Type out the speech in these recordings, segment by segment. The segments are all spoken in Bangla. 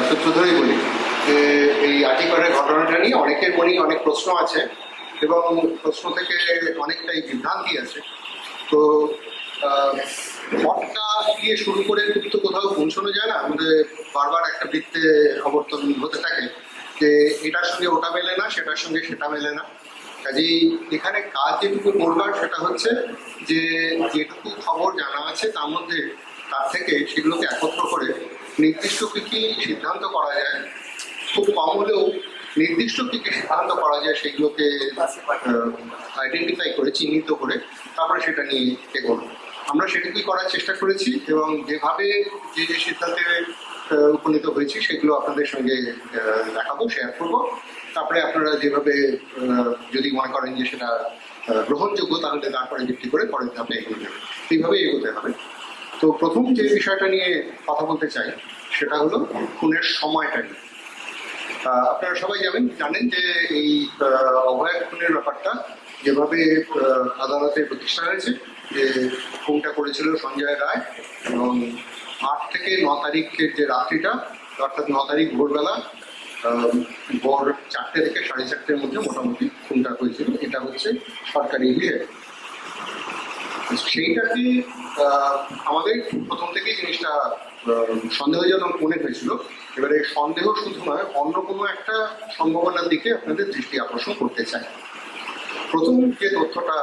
সূত্র ধরেই বলি যে এই আর্টিকলের ঘটনাটা নিয়ে অনেকের মনেই অনেক প্রশ্ন আছে এবং প্রশ্ন থেকে অনেকটাই বিভ্রান্তি আছে। তো পথটা দিয়ে শুরু করে কিন্তু কোথাও পৌঁছানো যায় না, আমাদের বারবার একটা বৃত্তে আবর্তন হতে থাকে যে এটার সঙ্গে ওটা মেলে না, সেটার সঙ্গে সেটা মেলে না। কাজেই এখানে কাজ যেটুকু করবার সেটা হচ্ছে যে যেটুকু খবর জানা আছে তার মধ্যে তার থেকে সেগুলোকে একত্র করে নির্দিষ্ট কী কী সিদ্ধান্ত করা যায়, খুব কম হলেও নির্দিষ্ট কী কী সিদ্ধান্ত করা যায় সেগুলোকে আইডেন্টিফাই করে চিহ্নিত করে তারপরে সেটা নিয়ে এগোনো। আমরা সেটুকুই করার চেষ্টা করেছি এবং যেভাবে যে যে সিদ্ধান্তে উপনীত হয়েছি সেগুলো আপনাদের সঙ্গে দেখাবো, শেয়ার করবো। তারপরে আপনারা যেভাবে যদি মনে করেন যে সেটা গ্রহণযোগ্য তাহলে তারপরে ভিত্তি করে পরের ধাপে এগোতে হবে, এইভাবেই এগোতে হবে। তো প্রথম যে বিষয়টা নিয়ে কথা বলতে চাই সেটা হলো খুনের সময়টা নিয়ে। আপনারা সবাই জানেন যে এই অভয়া খুনের ব্যাপারটা যেভাবে আদালতে প্রতিষ্ঠা হয়েছে যে খুনটা করেছিল সঞ্জয় রায় এবং 8 থেকে 9 তারিখের যে রাত্রিটা, অর্থাৎ 9 তারিখ ভোরবেলা ভোর 4টে থেকে 4:30-র মধ্যে মোটামুটি খুনটা হয়েছিল। এটা হচ্ছে সরকারি হিসেবে। সেইটাকে আমাদের প্রথম থেকেই জিনিসটা সন্দেহজনক মনে হয়েছিল। এবারে সন্দেহ শুধু নয়, অন্য কোনো একটা সম্ভাবনার দিকে আপনাদের দৃষ্টি আকর্ষণ করতে চাই। প্রথম যে তথ্যটা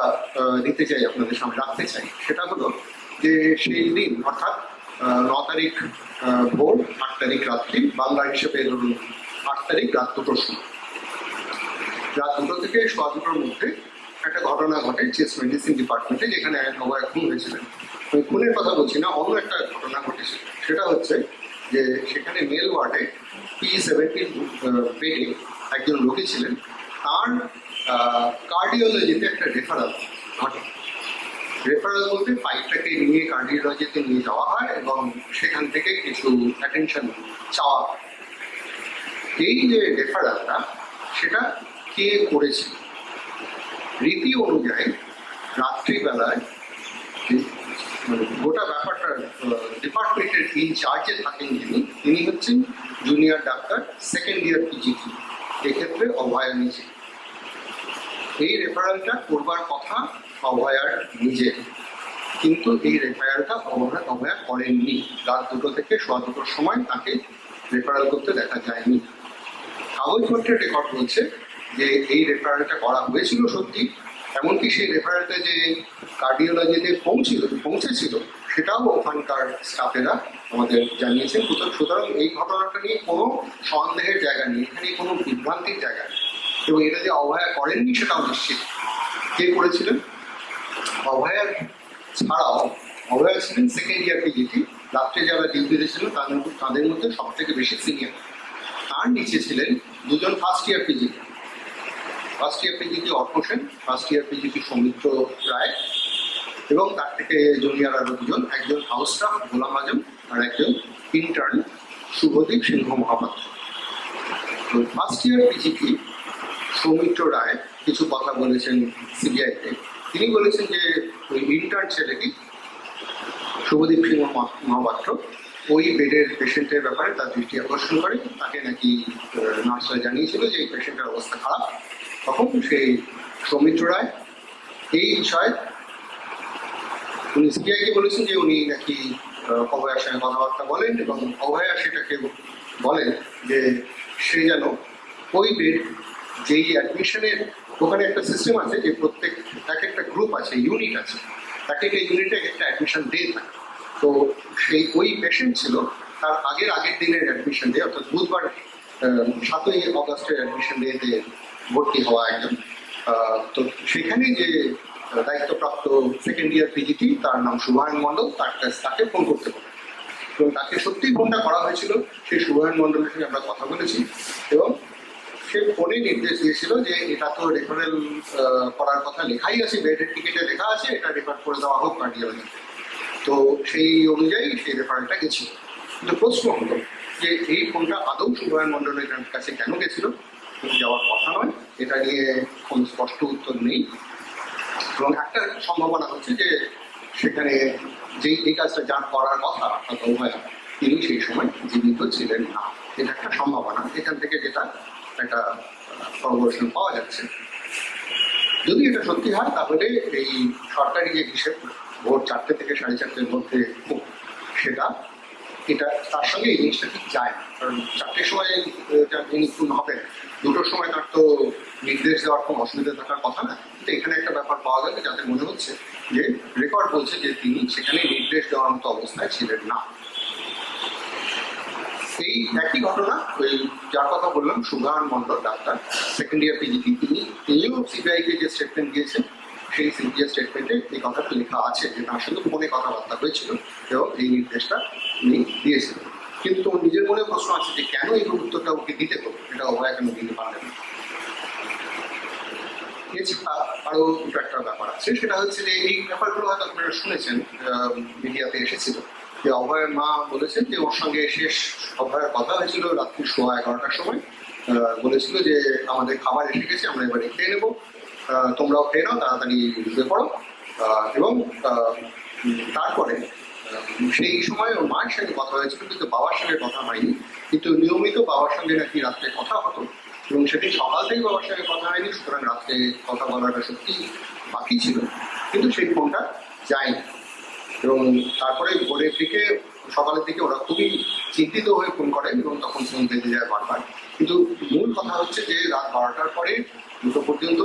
দিতে চাই, আপনাদের সামনে রাখতে চাই, সেটা হলো যে সেই দিন অর্থাৎ 9 তারিখ ভোর 8 তারিখ রাত্রি, বাংলা হিসেবে ধরুন 8 তারিখ রাত 2টোর সময়, রাত 2টো থেকে 2:15-র মধ্যে একটা ঘটনা ঘটে চেস্ট মেডিসিন ডিপার্টমেন্টে, যেখানে অভয়া খুন হয়েছিলেন। ওই খুনের কথা বলছি না, অন্য একটা ঘটনা ঘটেছিল। সেটা হচ্ছে যে সেখানে মেল ওয়ার্ডে P17 বেডে একজন রোগী ছিলেন, তার কার্ডিওলজিতে একটা রেফারেল ঘটে। রেফারেল বলতে পাইপটাকে নিয়ে কার্ডিওলজিতে নিয়ে যাওয়া হয় এবং সেখান থেকে কিছু অ্যাটেনশন চাওয়া হয়। এই যে রেফারেলটা, সেটা কে করেছিল? রীতি অনুযায়ী রাত্রিবেলায় গোটা ব্যাপারটা ডিপার্টমেন্টের ইনচার্জে থাকেন তিনি হচ্ছেন junior doctor, second year PGT, এক্ষেত্রে অভয়া নিজে। এই রেফারেলটা করবার কথা অভয়ার নিজে, কিন্তু এই রেফারেলটা অভয়া করেননি। রাত 2টো থেকে 2:15-র সময় তাকে রেফারেল করতে দেখা যায়নি। কাগজপত্রের রেকর্ড বলছে যে এই রেফারেলটা করা হয়েছিল সত্যি, এমনকি সেই রেফারেলটা যে কার্ডিওলজিতে পৌঁছেছিল সেটাও ওখানকার স্টাফেরা আমাদের জানিয়েছেন। সুতরাং এই ঘটনাটা নিয়ে কোনো সন্দেহের জায়গা নেই, এখানে কোনো বিভ্রান্তির জায়গা নেই। এবং এটা যে অভয়া করেননি সেটাও নিশ্চিত। কে করেছিলেন? অভয়ার ছাড়াও অভয়া ছিলেন সেকেন্ড ইয়ার পিজিটি, রাত্রে যারা ডিউটিতে ছিলেন তাদের মধ্যে সব থেকে বেশি সিনিয়র। তার নিচে ছিলেন দুজন first year PGT, Arka Sen, first year PGT Soumitra Roy, এবং তার থেকে জুনিয়র আরো দুজন, একজন হাউস স্টাফ গোলাম আজম আর একজন ইন্টার্ন শুভদীপ সিংহ মহাপাত্র। তো ফার্স্ট ইয়ার পিজিটি সৌমিত্র রায় কিছু কথা বলেছেন সিবিআইতে। তিনি বলেছেন যে ওই ইন্টার্ন ছেলেটি শুভদীপ সিংহ মহাপাত্র ওই বেডের পেশেন্টের ব্যাপারে তার দৃষ্টি আকর্ষণ করে, তাকে নাকি নার্সরা জানিয়েছিল যে এই পেশেন্টের অবস্থা খারাপ। তখন সেই সৌমিত্র রায় এই বিষয়ে উনি সিবিআইকে বলেছেন যে উনি নাকি অভয়ার সঙ্গে কথাবার্তা বলেন এবং অভয়া সেটাকে বলেন যে সে যেন ওই বেড, যেই অ্যাডমিশনের ওখানে একটা সিস্টেম আছে যে প্রত্যেক এক একটা গ্রুপ আছে, ইউনিট আছে, এক একটা ইউনিটে একটা অ্যাডমিশন ডে থাকে। তো সেই ওই পেশেন্ট ছিল তার আগের দিনের অ্যাডমিশন ডে, অর্থাৎ বুধবার 7ই অগস্টের অ্যাডমিশন ডেতে ভর্তি হওয়া একজন। সেখানে যে দায়িত্বপ্রাপ্ত সেকেন্ড ইয়ার পিজিটি, তার নাম শুভায়ন মণ্ডল, তাকে ফোন করতে বলে এবং তাকে সত্যিই ফোনটা করা হয়েছিল। সেই শুভায়ন মণ্ডলের সঙ্গে আমরা কথা বলেছি এবং সে ফোনে নির্দেশ দিয়েছিল যে এটা তো রেফারেল করার কথা লেখাই আছে, বেডের টিকিটে লেখা আছে, এটা রেফার করে দেওয়া হোক কার্ডিওলজিতে। তো সেই অনুযায়ী সেই রেফারেলটা গেছিল। কিন্তু প্রশ্ন হলো যে এই ফোনটা আদৌ শুভায়ন মণ্ডলের কাছে কেন গেছিল? যাওয়ার কথা নয়, এটা নিয়ে কোনো স্পষ্ট উত্তর নেই। এবং একটা সম্ভাবনা হচ্ছে যে সেখানে এই কাজটা যার করার কথা অর্থাৎ অভয়া, তিনি সেই সময় জীবিত ছিলেন না। সর্বশেষ পাওয়া যাচ্ছে। যদি এটা সত্যি হয় তাহলে এই সরকারি যে হিসেব ভোর 4টে থেকে 4:30-এর মধ্যে সেটা এটা তার সঙ্গে এই জিনিসটা ঠিক যায় না, কারণ 4টের সময় যিনি খুন হবেন 2টোর সময় তার তো নির্দেশ দেওয়ার কোনো অসুবিধা থাকার কথা না। তো এখানে একটা ব্যাপার পাওয়া গেল যাতে মনে হচ্ছে যে রেকর্ড বলছে যে তিনি সেখানে নির্দেশ দেওয়ার মতো অবস্থায় ছিলেন না। এই একই ঘটনা ওই যার কথা বললাম সুগান মন্ডল ডাক্তার, সেকেন্ড ইয়ার পিজিটি, তিনিও সিবিআইকে যে স্টেটমেন্ট দিয়েছেন সেই সিবিআই স্টেটমেন্টে এই কথাটা লেখা আছে যে তার সঙ্গে ফোনে কথাবার্তা হয়েছিল এবং এই নির্দেশটা উনি দিয়েছিলেন। কিন্তু নিজের মনে প্রশ্ন আছে যে কেন এই উত্তরটা ওকে দিতে হতো, এটা অভয় কেন দিতে পারলেন না। এছাড়া আরো দুটো একটা ব্যাপার আছে, সেটা হচ্ছে যে এই ব্যাপারগুলো হয়তো আপনারা শুনেছেন, মিডিয়াতে এসেছিল যে অভয়ের মা বলেছেন যে ওর সঙ্গে শেষ অভয়ের কথা হয়েছিল রাত্রি 11:15টার সময়। বলেছিল যে আমাদের খাবার এসে গেছে, আমরা এবারে খেয়ে নেবো, তোমরাও খেয়ে নাও, তাড়াতাড়ি শুয়ে পড়ো। এবং তারপরে সেই সময় ওর মায়ের সঙ্গে কথা হয়েছিল কিন্তু বাবার সঙ্গে কথা হয়নি, কিন্তু নিয়মিত বাবার সঙ্গে নাকি রাত্রে কথা হতো এবং সেটি সকাল থেকে বাবার সঙ্গে কথা হয়নি, সুতরাং রাত্রে কথা বলাটা সত্যি বাকি ছিল, কিন্তু সেই ফোনটা যায়নি। এবং তারপরে ভোরের দিকে সকালের দিকে ওরা খুবই চিন্তিত হয়ে ফোন করে এবং তখন ফোন বেঁধে যায় বারবার। কিন্তু মূল কথা হচ্ছে যে রাত 12টার পরে 2টো পর্যন্ত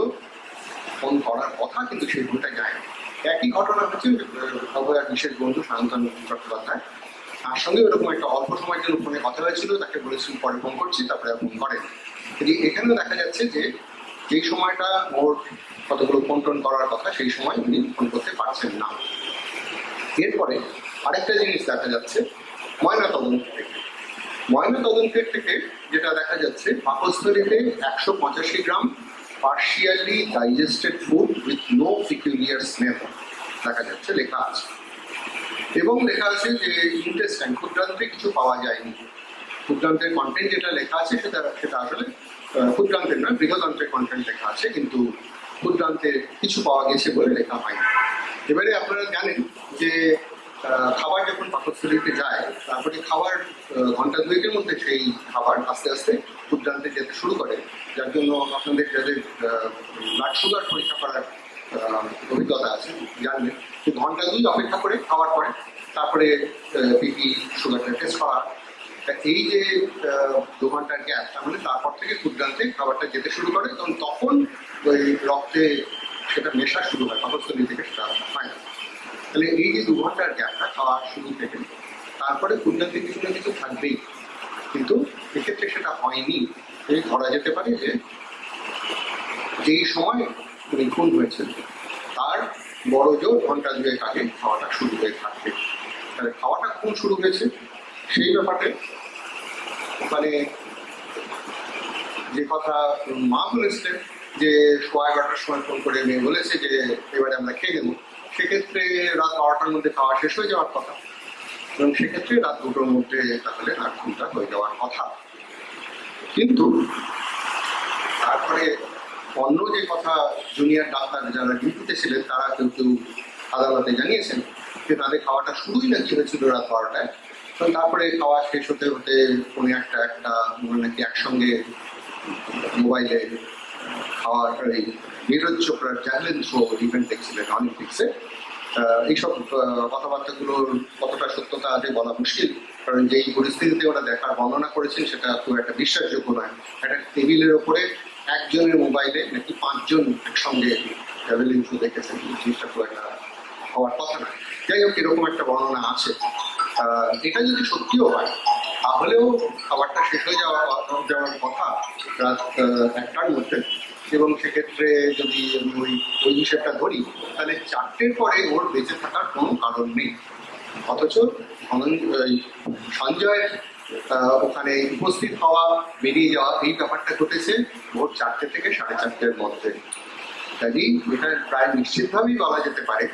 ফোন করার কথা, কিন্তু সেই ফোনটা যায় না। একই ঘটনা হচ্ছে অভয়ার বিশেষ বন্ধু সায়ন্তন চট্টোপাধ্যায়, তার সঙ্গে ওরকম একটা অল্প সময়ের জন্য ফোনে কথা হয়েছিল, তাকে বলেছিল পরে ফোন করছি, তারপরে ফোন করেন। এখানেও দেখা যাচ্ছে যে যেই সময়টা ওর কতগুলো ফোন টোন করার কথা সেই সময় উনি ফোন করতে পারছেন না। এরপরে আরেকটা জিনিস দেখা যাচ্ছে ময়নাতদন্তের থেকে যেটা দেখা যাচ্ছে পাকস্থলীতে 185 gram partially digested food with no peculiar smell দেখা যাচ্ছে, লেখা আছে। এবং লেখা আছে যে ইন্টেস্টাইন ক্ষুদ্রান্তে কিছু পাওয়া যায়নি। ক্ষুদ্রান্তের কন্টেন্ট যেটা লেখা আছে সেটা আসলে ক্ষুদ্রান্তের নয়, বৃহদান্তের কন্টেন্ট লেখা আছে, কিন্তু ক্ষুদ্রান্তে কিছু পাওয়া গেছে বলে লেখা হয়নি। এবারে আপনারা জানেন যে খাবার যখন পাকস্থলীতে যায় তারপরে খাবার ঘন্টা 2-এর মধ্যে সেই খাবার আস্তে আস্তে ক্ষুদ্রান্তে যেতে শুরু করে, যার জন্য আপনাদের যাদের ব্লাড সুগার পরীক্ষা করার অভিজ্ঞতা আছে জানবেন যে ঘন্টা 2 অপেক্ষা করে খাওয়ার পরে তারপরে বিপি সুগারটা টেস্ট করা। এই যে 2 ঘন্টার গ্যাপ, তার মানে তারপর থেকে ক্ষুদ্রান্তে খাবারটা যেতে শুরু করে, কারণ তখন ওই রক্তে সেটা মেশা শুরু হয়, পাকস্থলী থেকে সেটা হয় না। তাহলে এই যে 2 ঘন্টার গ্যাপটা খাওয়া শুরু থেকে তারপরে ক্ষুদ্রান্তে কিছু না কিছু থাকবেই, কিন্তু এক্ষেত্রে সেটা হয়নি। এই ধরা যেতে পারে যে যেই সময় উনি খুন হয়েছেন তার বড় জোর ঘন্টা 2 আগে খাওয়াটা শুরু হয়ে থাকবে। তাহলে খাওয়াটা কখন শুরু হয়েছে সেই ব্যাপারে মানে যে কথা মা বলেছিলেন যে 11:15টার সময় ফোন করে মেয়ে বলেছে যে এবারে আমরা খেয়ে নেবো, সেক্ষেত্রে রাত 12টার মধ্যে খাওয়া শেষ হয়ে যাওয়ার কথা, এবং সেক্ষেত্রে রাত 2টোর মধ্যে তাহলে আর খুনটা হয়ে যাওয়ার কথা। কিন্তু তারপরে অন্য যে কথা জুনিয়র ডাক্তার যারা ডিউটিতে ছিলেন তারা কিন্তু আদালতে জানিয়েছেন যে তাদের খাওয়াটা শুরুই নাকি হয়েছিল রাত 12টায়, তারপরে খাওয়া শেষ হতে হতে কোনো একটা নাকি একসঙ্গে মোবাইলে খাওয়ার এই নীরজ চোপড়ার জ্যাভলিন থ্রো ইভেন্ট দেখছিলেন অলিম্পিক্সে। এইসব কথাবার্তাগুলোর কতটা সত্যতা আছে বলা মুশকিল, কারণ যেই পরিস্থিতিতে ওরা দেখার বর্ণনা করেছেন সেটা খুব একটা বিশ্বাসযোগ্য নয়। একটা টেবিলের ওপরে একজনের মোবাইলে নাকি 5 জন একসঙ্গে জ্যাভলিন থ্রো দেখেছেন, জিনিসটা খুব একটা হওয়ার কথা নয়। যাই হোক, এরকম একটা বর্ণনা আছে। এটা যদি সত্যিও হয় তাহলেও খাবারটা শেষ হয়ে যাওয়ার কথা রাত 1টার মধ্যে, এবং সেক্ষেত্রে যদি ওই হিসেবটা ধরি তাহলে 4টের পরে ওর বেঁচে থাকার কোনো কারণ নেই। অথচ সঞ্জয় ওখানে উপস্থিত হওয়া, বেরিয়ে যাওয়া, এই ব্যাপারটা ঘটেছে ভোর 4টে থেকে 4:30-এর মধ্যে। কাজেই এটা প্রায় নিশ্চিতভাবেই বলা যেতে পারে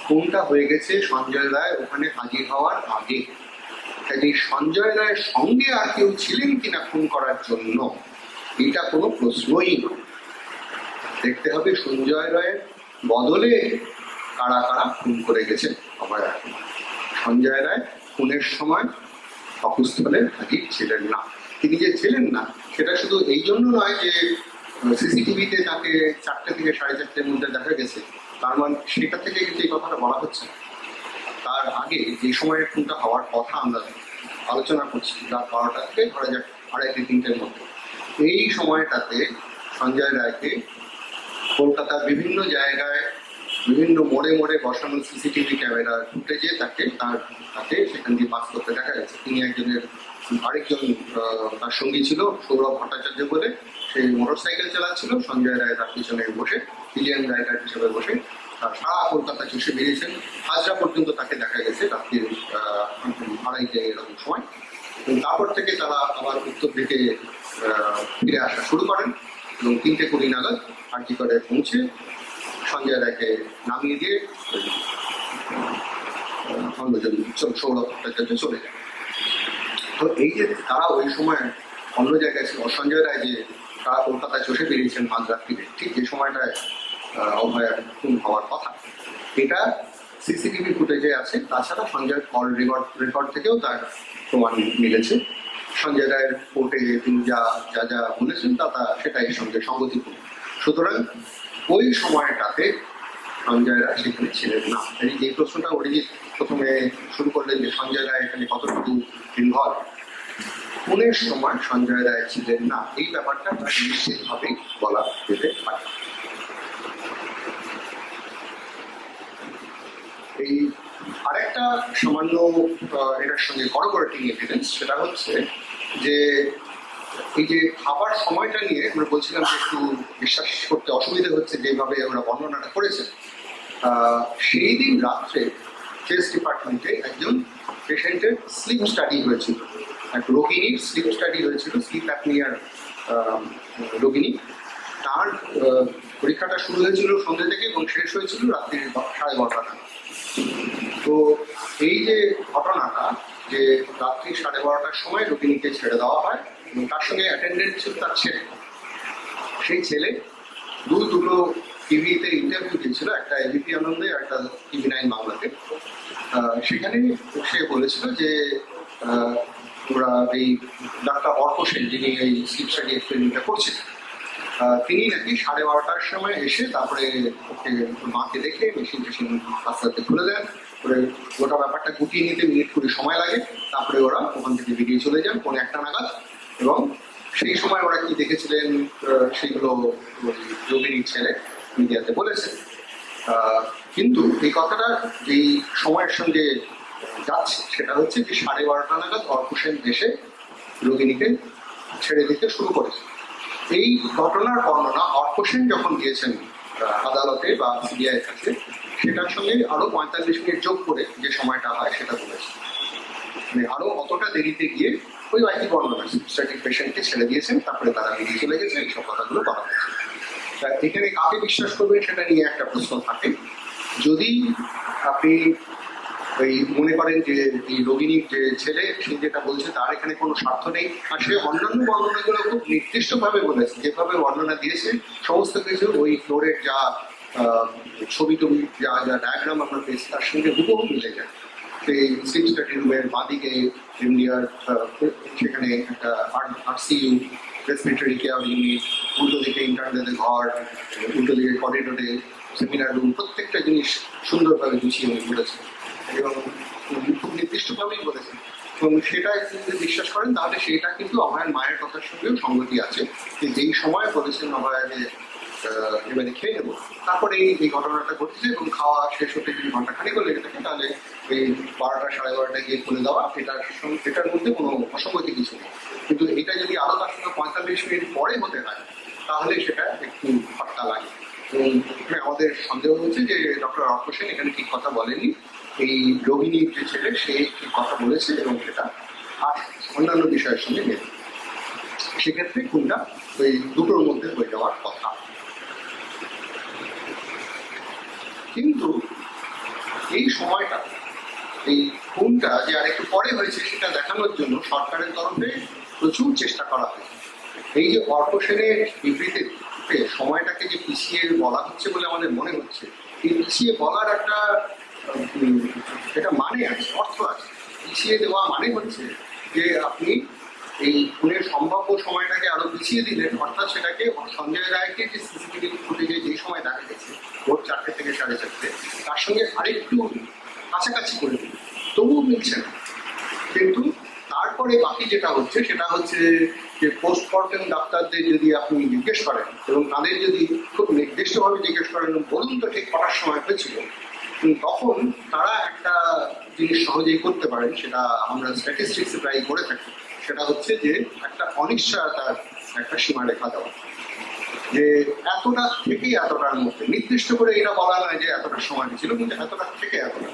খুনটা হয়ে গেছে সঞ্জয় রায় ওখানে হাজির হওয়ার আগে। কাজেই সঞ্জয় রায়ের সঙ্গে আর কেউ ছিলেন কিনা খুন করার জন্য এটা কোনো প্রশ্নই নয়। দেখতে হবে সঞ্জয় রায়ের বদলে কারা কারা খুন করে গেছেন অভয়া। সঞ্জয় রায় খুনের সময় পাকস্থলে হাজির ছিলেন না। তিনি যে ছিলেন না সেটা শুধু এই জন্য নয় যে সিসিটিভিতে তাকে 4টে থেকে 4:30-এর মধ্যে দেখা গেছে, তার মানে সেটা থেকে কিন্তু এই কথাটা বলা হচ্ছে। তার আগে যে সময়ের খুনটা হওয়ার কথা আমরা আলোচনা করছি, রাত 12টা থেকে ধরা যাক 2:30-3টের মধ্যে, এই সময়টাতে সঞ্জয় রায়কে কলকাতার বিভিন্ন জায়গায় বিভিন্ন মোড়ে মোড়ে বসানো সিসিটিভি ক্যামেরা ফুটেজে তাকে সেখান দিয়ে পাস করতে দেখা গেছে। তিনি আরেকজন তার সঙ্গী ছিল সৌরভ ভট্টাচার্য বলে, সেই মোটরসাইকেল চালাচ্ছিল, সঞ্জয় রায় তার পিছনে বসে পিলিয়ন রাইডার হিসেবে বসে সারা কলকাতা চষে বেরিয়েছেন। হাজরা পর্যন্ত তাকে দেখা গেছে রাত্রির 2:30 এরকম সময়। তারপর থেকে তারা আবার উত্তর দিকে ফিরে আসা শুরু করেন এবং 3:20 নাগাদ আরজিকরে পৌঁছে সঞ্জয় রায়কে নামিয়ে দিয়ে অন্যজন সৌরভ ভট্টাচার্য চলে যায়। তো এই যে তারা ওই সময় অন্য জায়গায় ছিল, সঞ্জয় রায় যে তারা কলকাতায় চষে বেরিয়েছেন মাঝরাত্রিতে, ঠিক যে সময়টায় অভয়ের খুন হওয়ার কথা, এটা সিসিটিভি ফুটেজে আছে। তাছাড়া সঞ্জয়ের কল রেকর্ড থেকেও তার প্রমাণ মিলেছে। সঞ্জয় রায়ের কোর্টে তিনি যা যা বলেছেন তা সেটাই সঙ্গে সঙ্গতিপূর্ণ। সুতরাং ওই সময়টাতে সঞ্জয় রায় সেখানে ছিলেন না। এই প্রশ্নটা অরিজিৎ প্রথমে শুরু করলেন যে সঞ্জয় রায় এখানে কতটুকু ইনভলভ। খুনের সময় সঞ্জয় রায় ছিলেন না, এই ব্যাপারটা নিশ্চিতভাবেই বলা যেতে পারে। এই আরেকটা সামান্য এটার সঙ্গে করোবরেটিং এভিডেন্স, সেটা হচ্ছে যে এই যে খাবার সময়টা নিয়ে আমরা বলছিলাম যে একটু বিশ্বাস করতে অসুবিধা হচ্ছে যেভাবে ওরা বর্ণনাটা করেছে। সেই দিন রাত্রে কেস ডিপার্টমেন্টে একজন পেশেন্টের স্লিপ স্টাডি হয়েছিল, এক রোগিনীর স্লিপ স্টাডি হয়েছিল, স্লিপ অ্যাপনিয়ার রোগিনী। তার পরীক্ষাটা শুরু হয়েছিল সন্ধ্যে থেকে এবং শেষ হয়েছিল রাত্রি 12:30। তো এই যে ঘটনাটা, যে রাত্রি 12:30টার সময় রোগিনীকে ছেড়ে দেওয়া হয় এবং তার সঙ্গে অ্যাটেন্ডেন্ট ছিল তার ছেলে। সেই ছেলে দুটো টিভিতে ইন্টারভিউ দিয়েছিল, একটা এবিপি আনন্দে, একটা TV9 বাংলাতে। সেখানে সে বলেছিল যে ওরা এই ডাক্তার অর্ক সেন, যিনি এই স্লিপ স্টাডি এক্সপেরিমেন্টটা করছেন, তিনি নাকি 12:30টার সময় এসে তারপরে ওকে মাকে দেখে মেশিন আস্তে আস্তে খুলে দেন, করে গোটা ব্যাপারটা গুটিয়ে নিতে মিনিট 20 সময় লাগে। তারপরে ওরা ওখান থেকে বেরিয়ে চলে যান 1:45 নাগাদ। এবং সেই সময় ওরা কি দেখেছিলেন সেগুলো রোগিনীর ছেলে মিডিয়াতে বলেছেন। কিন্তু এই কথাটা যেই সময়ের সঙ্গে যাচ্ছে সেটা হচ্ছে যে 12:30 নাগাদ অর্ক সেন এসে রোগিনীকে ছেড়ে দিতে শুরু করেছে। এই ঘটনার বর্ণনা অর্ক সেন যখন দিয়েছেন আদালতে বা সিবিআইয়ের কাছে, সেটার সঙ্গে আরো 45 মিনিট যোগ করে যে সময়টা হয় সেটা বলেছে। মানে আরো অতটা দেরিতে গিয়ে ওই একই বর্ণনা, স্ট্যাটিক পেশেন্টকে ছেড়ে দিয়েছেন, তারপরে তারা বেরিয়ে চলে গেছে, এইসব কথাগুলো বলা হয়েছে। এখানে কাকে বিশ্বাস করবেন সেটা নিয়ে একটা প্রশ্ন থাকে। যদি আপনি ওই মনে করেন যে এই রোগিনীর যে ছেলে, সে যেটা বলছে তার এখানে কোনো স্বার্থ নেই, আর সে অন্যান্য বর্ণনাগুলো খুব নির্দিষ্টভাবে বলেছে, যেভাবে বর্ণনা দিয়েছে সমস্ত কিছু ওই ফ্লোরের যা ছবি টবি যা ডায়াগ্রাম আমরা পেয়েছি তার সঙ্গে হুবহু মিলে যায়। সেই স্লিপ স্টাডি রুমের বাঁদিকে ইন্ডিয়ার সেখানে একটা RCU রেসপিরেটরি কেয়ার ইউনিট, উল্টো দিকে ইন্টারনেটের ঘর, উল্টো দিকে করিডোরে সেমিনার রুম, প্রত্যেকটা জিনিস সুন্দরভাবে গুছিয়ে উনি বলেছেন এবং খুব নির্দিষ্টভাবেই বলেছেন। এবং সেটা যদি বিশ্বাস করেন তাহলে সেটা কিন্তু অভয়ের মায়ের কথার সঙ্গেও সঙ্গতি আছে, যে যেই সময় বলেছেন অভয়া যে এবারে খেয়ে নেবো, তারপরে এই ঘটনাটা ঘটেছে এবং খাওয়া শেষ হতে যদি ঘন্টাখানেকও লেগে থাকে তাহলে এই 12টা 12:30 গিয়ে খুলে দেওয়া, এটার মধ্যে কোনো অসঙ্গতি কিছু নেই। কিন্তু এটা যদি আরো তার সঙ্গে 45 মিনিট পরে হতে হয় তাহলে সেটা একটু ফাটকা লাগে। এবং এখানে আমাদের সন্দেহ হচ্ছে যে ডক্টর অর্ক সেন এখানে ঠিক কথা বলেনি, এই রোগিনীর যে ছেলে সে ঠিক কথা বলেছে এবং সেটা আর অন্যান্য বিষয়ের সঙ্গে নেই। সেক্ষেত্রে খুনটা ওই দুটোর মধ্যে হয়ে যাওয়ার কথা। কিন্তু এই সময়টা, এই খুনটা যে আরেকটু পরে হয়েছে সেটা দেখানোর জন্য সরকারের তরফে প্রচুর চেষ্টা করা হয়েছে। এই যে অর্ক সেনের বিবৃতিতে সময়টাকে যে পিছিয়ে বলা হচ্ছে বলে আমাদের মনে হচ্ছে, এই পিছিয়ে বলার একটা মানে আছে, অর্থ আছে। পিছিয়ে দেওয়া মানে হচ্ছে যে আপনি এই খুনের সম্ভাব্য সময়টাকে আরো পিছিয়ে পেছিয়ে দিলেন, অর্থাৎ সেটাকে সঞ্জয় রায়কে যে সিসিটিভি ফুটেজে যে সময় দেখা গেছে ভোর 4টে থেকে 4:30, তার সঙ্গে আরেকটু কাছাকাছি করে দিলেন, তবুও মিলছে না। কিন্তু তারপরে বাকি যেটা হচ্ছে সেটা হচ্ছে যে পোস্টমর্টেম ডাক্তারদের যদি আপনি জিজ্ঞেস করেন এবং তাদের যদি খুব নির্দিষ্টভাবে জিজ্ঞেস করেন বলুন তো ঠিক কটার সময় হয়েছিল, তখন তারা একটা জিনিস সহজেই করতে পারেন, সেটা আমরা স্ট্যাটিস্টিক্সে প্রায় করে থাকি, সেটা হচ্ছে যে একটা অনিশ্চয়তার একটা সীমারেখা দেওয়া, যে এতটা থেকে এতটার মধ্যে, নির্দিষ্ট করে এটা বলা নয় যে এতটা সময় ছিল, কিন্তু এতটা থেকে এতটা।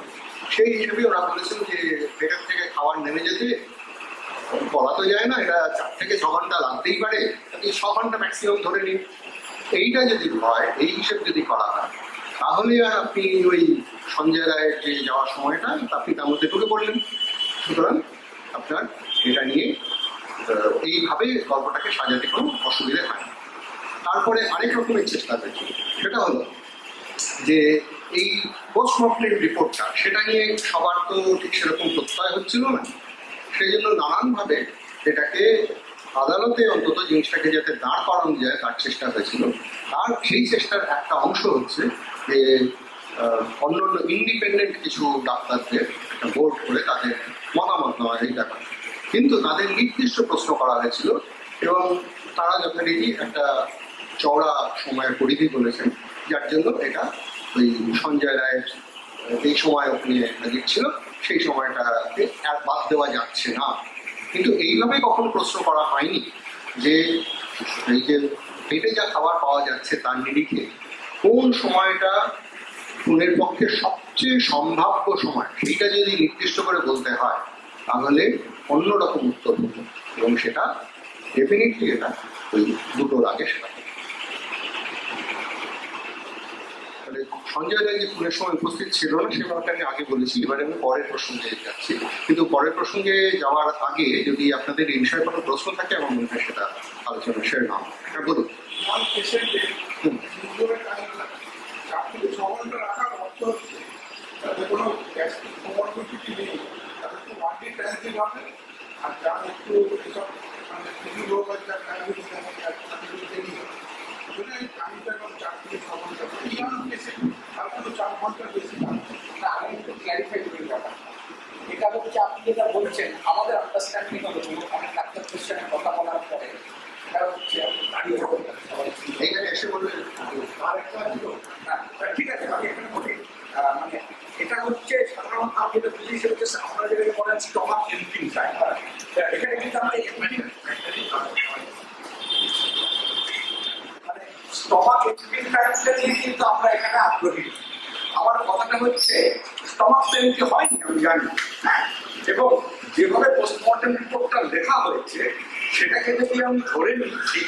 সেই হিসেবে ওরা বলেছেন যে পেটের থেকে খাবার নেমে যেতে বলা তো যায় না, এটা 4 থেকে 6 ঘন্টা লাগতেই পারে, 6 ঘন্টা ম্যাক্সিমাম ধরে নিন। এইটা যদি হয়, এই হিসেব যদি করা হয়, তাহলে আর আপনি ওই সঞ্জয় রায়ের যে যাওয়ার সময়টা আপনি তার মধ্যে ঢুকে পড়লেন। সুতরাং আপনার এটা নিয়ে এইভাবে গল্পটাকে সাজাতে কোনো অসুবিধে হয় না। তারপরে আরেক রকমের চেষ্টা হয়েছিল, সেটা হলো যে এই পোস্টমর্টেম রিপোর্টটা, সেটা নিয়ে সবার তো ঠিক সেরকম প্রত্যয় হচ্ছিল না, সেই জন্য নানানভাবে এটাকে আদালতে অন্তত জিনিসটাকে যাতে দাঁড় করানো যায় তার চেষ্টা হয়েছিল। আর সেই চেষ্টার একটা অংশ হচ্ছে যে অন্য অন্য ইন্ডিপেন্ডেন্ট কিছু ডাক্তারদের একটা বোর্ড করে তাদের মতামত নেওয়া এই ব্যাপার, কিন্তু তাদের নির্দিষ্ট প্রশ্ন করা হয়েছিল এবং তারা যথারীতি একটা চওড়া সময়ের পরিধি বলেছেন, যার জন্য এটা ওই সঞ্জয় রায়ের এই সময় ওখানে দিচ্ছিল সেই সময়টাকে আর বাদ দেওয়া যাচ্ছে না। কিন্তু এইভাবে কখনো প্রশ্ন করা হয়নি যে এই যে পেটে যা খাবার পাওয়া যাচ্ছে তার নিরিখে কোন সময়টা খুনের পক্ষে সবচেয়ে সম্ভাব্য সময়, সেইটা যদি নির্দিষ্ট করে বলতে হয় তাহলে অন্যরকম উত্তর হতো, এবং সেটা ডেফিনেটলি এটা ওই দুটোর আগে সেটা। সঞ্জয় রায় যে খুনের সময় উপস্থিত ছিল না সে ব্যাপারটা আমি আগে বলেছি, এবারে আমি পরের প্রসঙ্গে যাচ্ছি। কিন্তু পরের প্রসঙ্গে যাওয়ার আগে যদি আপনাদের এই বিষয়ে কোনো প্রশ্ন থাকে আমার মনে হয় সেটা আলোচনা সেরে নাও। হ্যাঁ বলুন। এটা হচ্ছে আপনি যেটা বলছেন আমাদের আন্ডারস্ট্যান্ডিং হলো অনেক ডাক্তার কোশ্চেনের কথা বলার পরে এটা হচ্ছে এইখানে এসে বলবেন ঠিক আছে আমি এখানে বলি মানে এটা হচ্ছে সাধারণত আপনি যেটা বুঝি সেটা হচ্ছে আমরা যেটাকে বলেন স্টমাক এমপিং টাইম। এখানে কিন্তু আমরা মানে স্টমাক এমপিং টাইমটা নিয়ে কিন্তু আমরা এখানে আগ্রহী। আমার কথাটা হচ্ছে স্টমাক পেইনটি হয়নি আমি জানি, এবং যেভাবে পোস্টমর্টেম রিপোর্টটা লেখা হয়েছে সেটাকে যদি আমি ধরে নিচ্ছি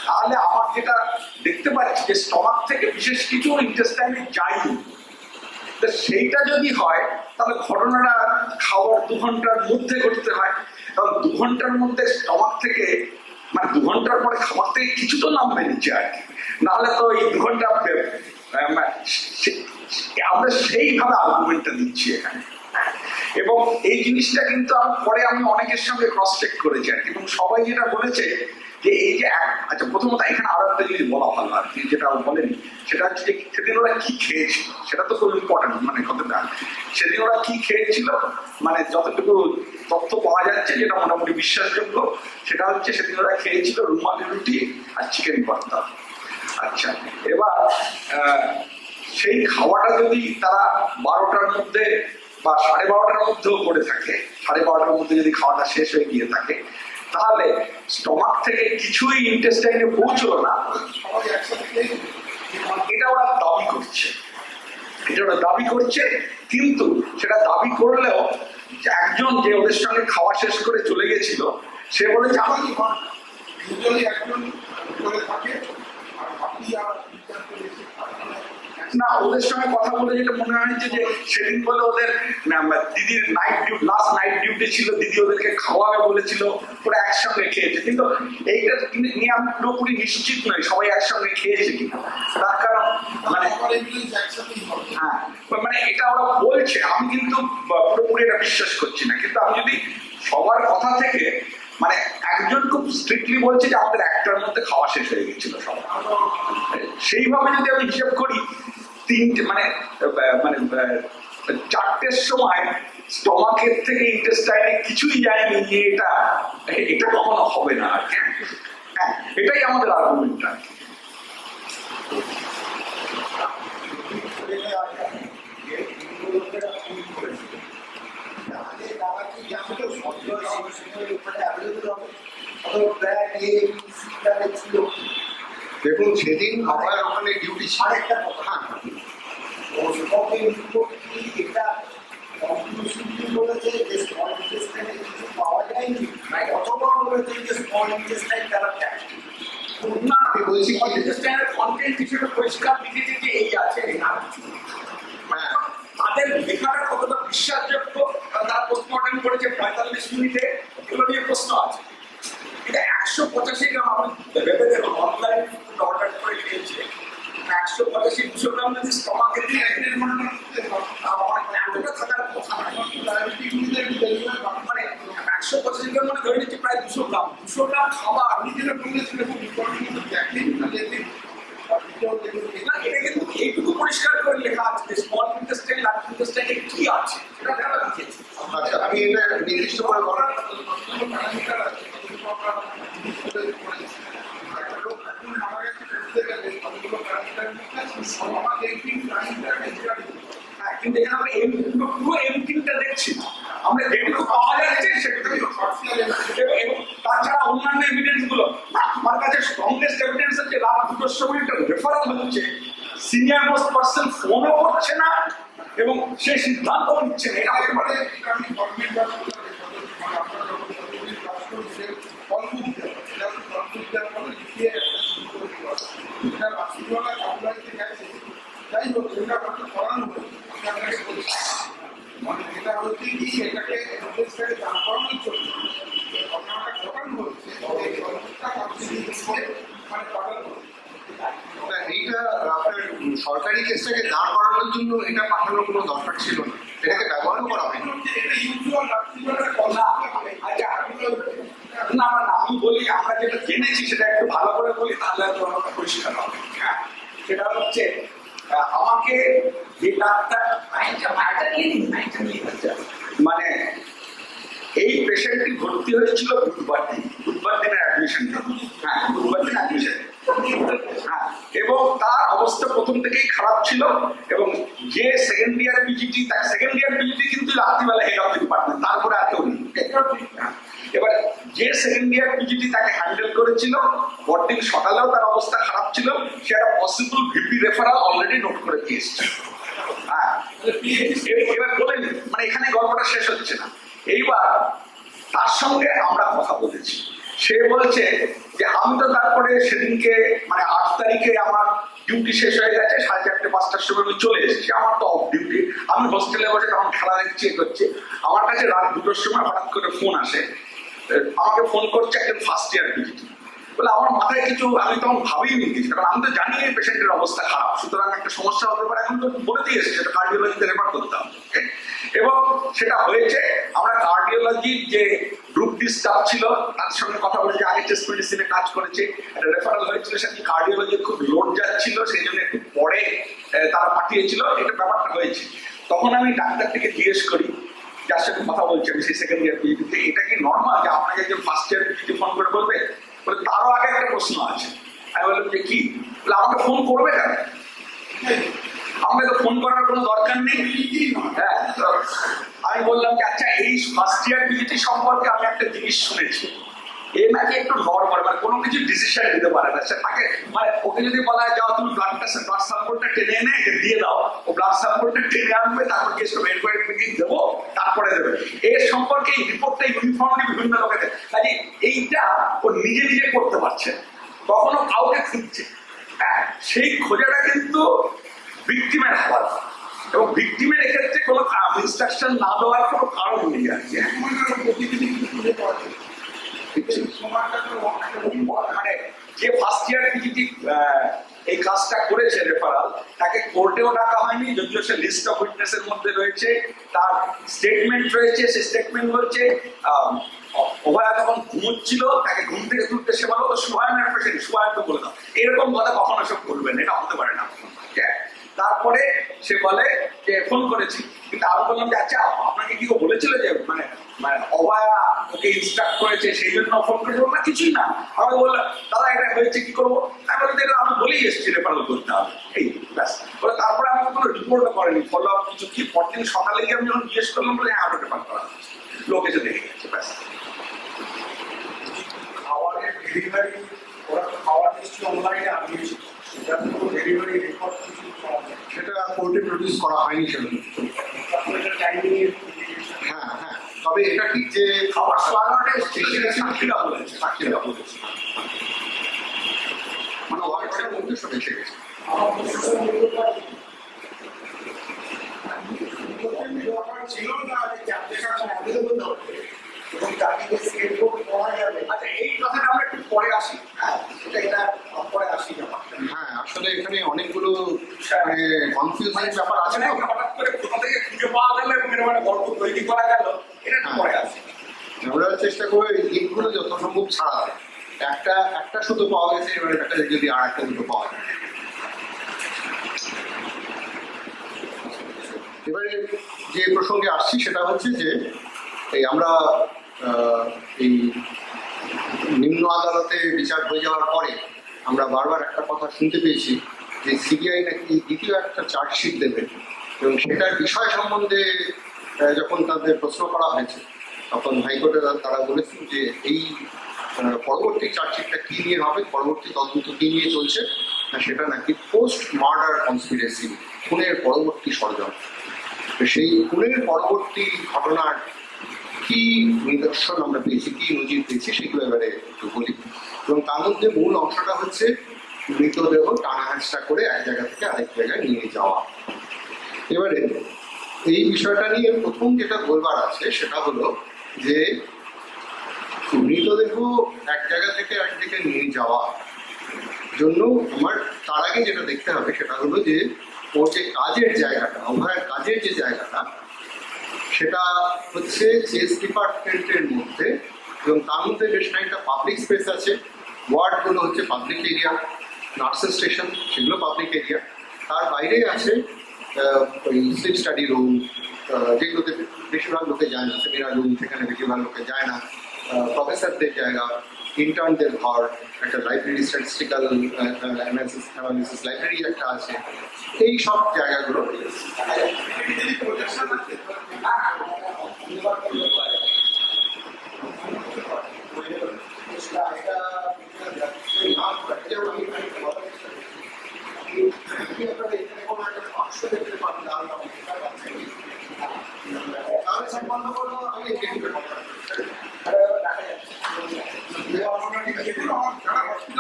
তাহলে আমার যেটা দেখতে পাচ্ছি যে স্টমাক থেকে বিশেষ কিছু ইন্টেস্টাইনে যায়নি। তো সেইটা যদি হয় তাহলে ঘটনাটা খাওয়ার 2 ঘন্টার মধ্যে ঘটতে হয়, কারণ 2 ঘন্টার মধ্যে স্টমাক থেকে মানে 2 ঘন্টার পরে খাবার থেকে কিছু তো নামবে নিচে আর কি, নাহলে তো এই 2 ঘন্টা আমরা সেইভাবে আর্গুমেন্টটা দিচ্ছি এখানে। এবং এই জিনিসটা কিন্তু আমি অনেকের সঙ্গে ক্রস চেক করেছি আর কি, এবং সবাই যেটা বলেছে যে এই যে আচ্ছা প্রথমত এখানে আরো একটা জিনিস বলা ভালো আর কি, যেটা বলেনি সেটা হচ্ছে যে সেদিন ওরা কি খেয়েছিল, সেটা তো খুব ইম্পর্টেন্ট। মানে কথাটা সেদিন ওরা কি খেয়েছিল মানে যতটুকু তথ্য পাওয়া যাচ্ছে যেটা মোটামুটি বিশ্বাসযোগ্য, সেটা হচ্ছে সেদিন ওরা খেয়েছিল রুমালি রুটি আর চিকেন ভর্তা। আচ্ছা, এবার সেই খাওয়াটা যদি তারা 12টার মধ্যে বা 12:30টার মধ্যেও করে থাকে, 12:30টার মধ্যে যদি খাওয়াটা শেষ হয়ে গিয়ে থাকে, তাহলে স্টমাক থেকে কিছুই ইন্টেস্টাইনে পৌঁছলো না, এটা ওরা দাবি করছে। কিন্তু সেটা দাবি করলেও একজন যে ওদের সঙ্গে খাওয়া শেষ করে চলে গেছিল সে বলেছে না, ওদের সঙ্গে কথা বলে যেটা মনে হয়েছে যে সেদিন বলে ওদের দিদির লাস্ট নাইট ডিউটি ছিল, দিদি ওদেরকে খাওয়াবে বলেছিল, ওরা একসঙ্গে খেয়েছে। কিন্তু এইটা নিয়ে আমি পুরোপুরি নিশ্চিত নই সবাই একসঙ্গে খেয়েছে কিনা, তার কারণ মানে হ্যাঁ মানে এটা ওরা বলছে, আমি কিন্তু পুরোপুরি এটা বিশ্বাস করছি না। কিন্তু আমি যদি সবার কথা থেকে মানে একজন খুব খুব স্ট্রিক্টলি বলছে যে আমাদের একটার মধ্যে খাওয়া শেষ হয়ে গেছিল সব। সেইভাবে যদি আমি হিসেব করি তিনটে মানে মানে 4টের সময় স্টমাকের থেকে ইন্টেস্টাইনে কিছুই যায়নি, যে এটা কখনো হবে না। হ্যাঁ, এটাই আমাদের আর্গুমেন্ট আর কি। দেখুন সেদিন আমার ওখানে ডিউটি ছিল। আরেকটা কথা, এটা বলেছে যে স্মল ইন্টেস্টাইনে কিছু পাওয়া যায়নি, অথবা বলেছে যে স্মল ইন্টেস্টাইন তারা না, আমি বলছি কি ইন্টেস্টাইনের কন্টেন্ট হিসেবে পরিষ্কার লিখেছে যে এই আছে, হ্যাঁ তাদের লেখাটা কতটা বিশ্বাসযোগ্য, তারা পোস্টমর্টম করেছে 45 মিনিটে, এগুলো নিয়ে প্রশ্ন আছে। এটা 185 গ্রাম আমি ভেবে দেখুন, অনলাইন অর্ডার করে খেয়েছে, 185-200 গ্রাম যদি স্টমাকে দিয়ে এতটা থাকার কথা নয়। মানে 185 গ্রাম মানে ধরে নিচ্ছি প্রায় 200 গ্রাম। 200 গ্রাম খাবার আপনি যেটা বলেছিলেন না, এটা কিন্তু এইটুকু পরিষ্কার করে লেখা আছে যে স্মল ইন্টেস্টাইন লার্জ ইন্টেস্টাইনে কি আছে সেটা দেখা লিখেছে। আচ্ছা, আমি এটা নির্দিষ্ট করে বলার কিন্তু এখানে আমরা পুরো এমটিটা দেখছি, আমরা যেটুকু পাওয়া যাচ্ছে সেটুকুই। এবং তাছাড়া অন্যান্য এভিডেন্স গুলো, আমার কাছে স্ট্রংগেস্ট এভিডেন্স হচ্ছে রাত 2টোর সময় একটা রেফারেল হচ্ছে, সিনিয়র মোস্ট পার্সন ফোনও করছে না এবং সে সিদ্ধান্ত নিচ্ছে না। এটা হতে পারে যাই হোক, সেটা করানো মানে এটা হচ্ছে কি, এটাকে দান করানোর জন্য ঘটনাটা ঘটানো হচ্ছে, মানে পাঠানো হচ্ছে। এইটা আপনার সরকারি কেসটাকে দাঁড় করানোর জন্য এটা পাঠানোর কোনো দরকার ছিল না, এটাকে ব্যবহারও করা হয়নি। এটা ইউজুয়াল না। আচ্ছা, না আমি বলি, আমরা যেটা জেনেছি সেটা একটু ভালো করে বলি, তাহলে আমাকে পরিষ্কার হবে। হ্যাঁ, সেটা হচ্ছে আমাকে যে ডাক্তার মানে এই পেশেন্টটি ভর্তি হয়েছিল বুধবার দিনের অ্যাডমিশন। হ্যাঁ, বুধবার দিন অ্যাডমিশন। হ্যাঁ, এবং তার অবস্থা প্রথম থেকেই খারাপ ছিল, এবং যে সেকেন্ড ইয়ার পিজিটি কিন্তু রাত্রিবেলা হেড অফ দ্য ডিপার্টমেন্ট, তারপরে আর কেউ নেই। এবার যে সেকেন্ড ইয়ার পিজিটি তাকে হ্যান্ডেল করেছিল, পরদিন সকালেও তার অবস্থা খারাপ ছিল, সে একটা possible VP referral already note করে দিয়েছে। হ্যাঁ, এবার বলেন, মানে এখানে গল্পটা শেষ হচ্ছে না। এইবার তার সঙ্গে আমরা কথা বলেছি, সে বলছে যে আমি তো তারপরে সেদিনকে মানে 8 তারিখে আমার ডিউটি শেষ হয়ে গেছে, 4:30-5টার সময় আমি চলে এসেছি, আমার তো অফ ডিউটি, আমি হোস্টেলে বসে তখন খেলা দেখছি করছি, আমার কাছে রাত 2টোর সময় হঠাৎ করে ফোন আসে, আমাকে ফোন করছে একজন ফার্স্ট ইয়ার পিজিটি। বলে আমার মাথায় কিছু, আমি তখন ভাবিনি কিছু, কারণ আমি তো জানি এই পেশেন্টের অবস্থা খারাপ, সুতরাং একটা সমস্যা হতে পারে, এখন তো বলে দিয়ে এসেছে সেটা কার্ডিওলজিতে রেফার করতে হবে। এবং সেটা হয়েছে, আমরা কার্ডিওলজির যে গ্রুপ ডি স্টাফ ছিল তার সঙ্গে কথা বলেছি, আগে চেস্ট মেডিসিনে কাজ করেছে, একটা রেফারেল হয়েছিল, সেখানে কার্ডিওলজির খুব লোড যাচ্ছিল, সেই জন্য একটু পরে তারা পাঠিয়েছিল, এটা ব্যাপারটা হয়েছে। তখন আমি ডাক্তারটিকে জিজ্ঞেস করি, যার সাথে কথা বলছি আমি সেই সেকেন্ড ইয়ার পিজিটিতে, এটা কি নর্মাল যে আপনাকে একজন ফার্স্ট ইয়ার পিজিটি ফোন করে বলবে? বলে তারও আগে একটা প্রশ্ন আছে। আমি বললাম যে কি? বলে আমাকে ফোন করবে কেন? আমাকে তো ফোন করার কোনো দরকার নেই। হ্যাঁ, আমি বললাম যে আচ্ছা, এই ফার্স্ট ইয়ার পিজিটি সম্পর্কে আমি একটা জিনিস শুনেছি, এ নাকি একটু নর্মাল, মানে কোনো কিছু ডিসিশন নিতে পারে না, সে তাকে মানে ওকে যদি বলা হয় যাও তুমি ব্লাড স্যাম্পলটা টেনে এনে একে দিয়ে দাও, ও ব্লাড স্যাম্পলটা টেনে আনবে, তারপর কেস বের করে দেবো, তারপরে দেবে। এর সম্পর্কে এই রিপোর্টটা ইউনিফর্মলি বিভিন্ন লোকেদের, কাজে এইটা ও নিজে নিজে করতে পারছে, কখনো কাউকে খুঁজছে। হ্যাঁ, সেই খোঁজাটা কিন্তু ভিকটিমের হওয়ার, এবং ভিকটিমের এক্ষেত্রে কোনো ইনস্ট্রাকশন না দেওয়ার কোনো কারণ নেই আর কি। মানে যে ফার্স্ট ইয়ার পিজিটি এই কাজটা করেছে রেফারাল, তাকে কোর্টেও ডাকা হয়নি, যদিও সে লিস্ট অফ উইটনেসের মধ্যে রয়েছে, তার স্টেটমেন্ট রয়েছে, সে স্টেটমেন্ট বলছে ওভার তখন ঘুমোচ্ছিল, তাকে ঘুম থেকে তুলতে সে বলো তো সুহায়নের পেশেন্ট, সুহায়নকে বলে দাও, এরকম কথা কখনো সব বলবেন, এটা হতে পারে না। ঠিক আছে? তারপরে সে বলে যে ফোন করেছি, কিন্তু আমি বললাম যে আচ্ছা আপনাকে কি ও বলেছিল যে মানে মানে অভয়া ওকে ইনস্ট্রাক্ট করেছে সেই জন্য ফোন করে না? কিছুই না। আমি বললাম দাদা এটা হয়েছে কি করবো? আমি বললাম যে আমি বলেই এসেছি রেফারেল করতে হবে, এই ব্যাস। বলে তারপরে আমি কোনো রিপোর্টও করেনি, ফলো আপ কিছু কি। পরদিন সকালে গিয়ে আমি যখন জিজ্ঞেস করলাম বলে হ্যাঁ রেফার করা হচ্ছে, লোক এসে দেখে গেছে, ব্যাস। খাবারের ডেলিভারি ওরা খাবার নিশ্চয়ই অনলাইনে আনিয়েছে, সেটা তো ডেলিভারি রেকর্ড কিছু পাওয়া যায়। সেটা কোর্টে প্রডিউস করা হয়নি সেরকম। তারপরে এটা টাইমিং এর হ্যাঁ হ্যাঁ, তবে এটা ঠিক যে খাবার সোয়াগাটা সাক্ষীরা বলেছে, সাক্ষীরা বলেছে, মানে ওয়ার্ডসের মধ্যে সব এসে গেছে। ছিল না যে চারটে সাথে অ্যাভেলেবল হবে এবং তাকে স্কেডউল করা যাবে। আচ্ছা এই কথাটা আমরা একটু পরে আসি। হ্যাঁ, এটা পরে আসি না। হ্যাঁ, আসলে এখানে অনেকগুলো কনফিউজিং ব্যাপার আছে আসলে তো। হঠাৎ করে কোথা থেকে খুঁজে পাওয়া গেল এবং এর মানে গল্প তৈরি করা গেল, এটা একটু পরে আসি। আমরা চেষ্টা করে এই লিঙ্কগুলো যত সম্ভব ছাড়াতে। একটা শুধু পাওয়া গেছে, এবারে একটা যদি আর একটা দুটো পাওয়া যায়। এবারে যে প্রসঙ্গে আসছি সেটা হচ্ছে যে এই আমরা এই নিম্ন আদালতে বিচার হয়ে যাওয়ার পরে আমরা বারবার একটা কথা শুনতে পেয়েছি যে সিবিআই নাকি দ্বিতীয় একটা চার্জশিট দেবে, এবং সেটার বিষয় সম্বন্ধে যখন তাদের প্রশ্ন করা হয়েছে তখন হাইকোর্টে তারা বলেছেন যে এই পরবর্তী চার্জশিটটা কী নিয়ে হবে, পরবর্তী তদন্ত কী নিয়ে চলছে, সেটা নাকি পোস্ট মার্ডার কনস্পিরেসি, খুনের পরবর্তী ষড়যন্ত্র। সেই খুনের পরবর্তী ঘটনার কি নিদর্শন আমরা পেয়েছি, কি নজির পেয়েছি, সেগুলো এবারে একটু বলি। এবং তার মধ্যে মূল অংশটা হচ্ছে মৃতদেহ টানা হেঁচড়া করে এক জায়গা থেকে আরেক জায়গায় নিয়ে যাওয়া। এবারে এই বিষয়টা নিয়ে প্রথম যেটা বলবার আছে সেটা হলো যে মৃতদেহ এক জায়গা থেকে একদিকে নিয়ে যাওয়া জন্য আমার তার আগে যেটা দেখতে হবে সেটা হলো যে ওর যে কাজের জায়গাটা, অভয়ের কাজের যে জায়গাটা, সেটা হচ্ছে চেস ডিপার্টমেন্টের মধ্যে, এবং তার মধ্যে বেশ খানিকটা পাবলিক স্পেস আছে। ওয়ার্ডগুলো হচ্ছে পাবলিক এরিয়া, নার্সেস স্টেশন সেগুলো পাবলিক এরিয়া। তার বাইরে আছে ওই স্লিপ স্টাডি রুম, যেগুলোতে বেশিরভাগ লোকে যায় না, সেমিনার রুম সেখানে বেশিরভাগ লোকে যায় না, প্রফেসরদের জায়গা, ইন্টার্নদের ঘর, একটা লাইব্রেরি, স্ট্যাটিস্টিক্যাল অ্যানালিসিস লাইব্রেরি একটা আছে, এই সব জায়গাগুলো।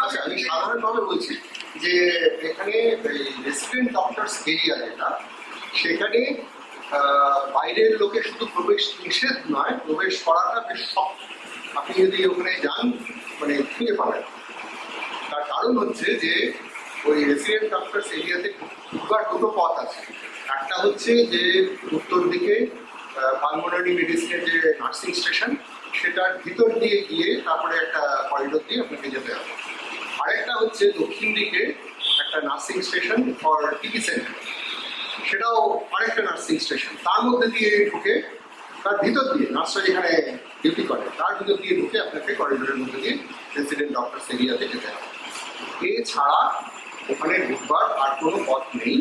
আচ্ছা, আমি সাধারণভাবে বলছি যে এখানে রেসিডেন্ট ডক্টরস এরিয়া যেটা, সেখানে বাইরের লোকে শুধু প্রবেশ নিষেধ নয়, প্রবেশ করাটা বেশ শক্ত। আপনি যদি ওখানে যান মানে খুঁজে পাবেন। তার কারণ হচ্ছে যে ওই রেসিডেন্ট ডক্টরস এরিয়াতে ঢোকার দুটো পথ আছে। একটা হচ্ছে যে উত্তর দিকে পালমোনারি মেডিসিনের যে নার্সিং স্টেশন, সেটার ভিতর দিয়ে গিয়ে তারপরে একটা করিডোর দিয়ে আপনাকে যেতে হবে। আরেকটা হচ্ছে দক্ষিণ দিকে একটা nursing station for TV centre, সেটাও আরেকটা নার্সিং স্টেশন। তার মধ্যে দিয়ে ঢুকে তার ভিতর দিয়ে নার্সরা যেখানে ডিউটি করে তার ভিতর দিয়ে ঢুকে আপনাকে করিডোরের মধ্যে দিয়ে রেসিডেন্ট ডক্টরস এরিয়াতে যেতে হবে। এছাড়া ওখানে ঢুকবার আর কোনো পথ নেই।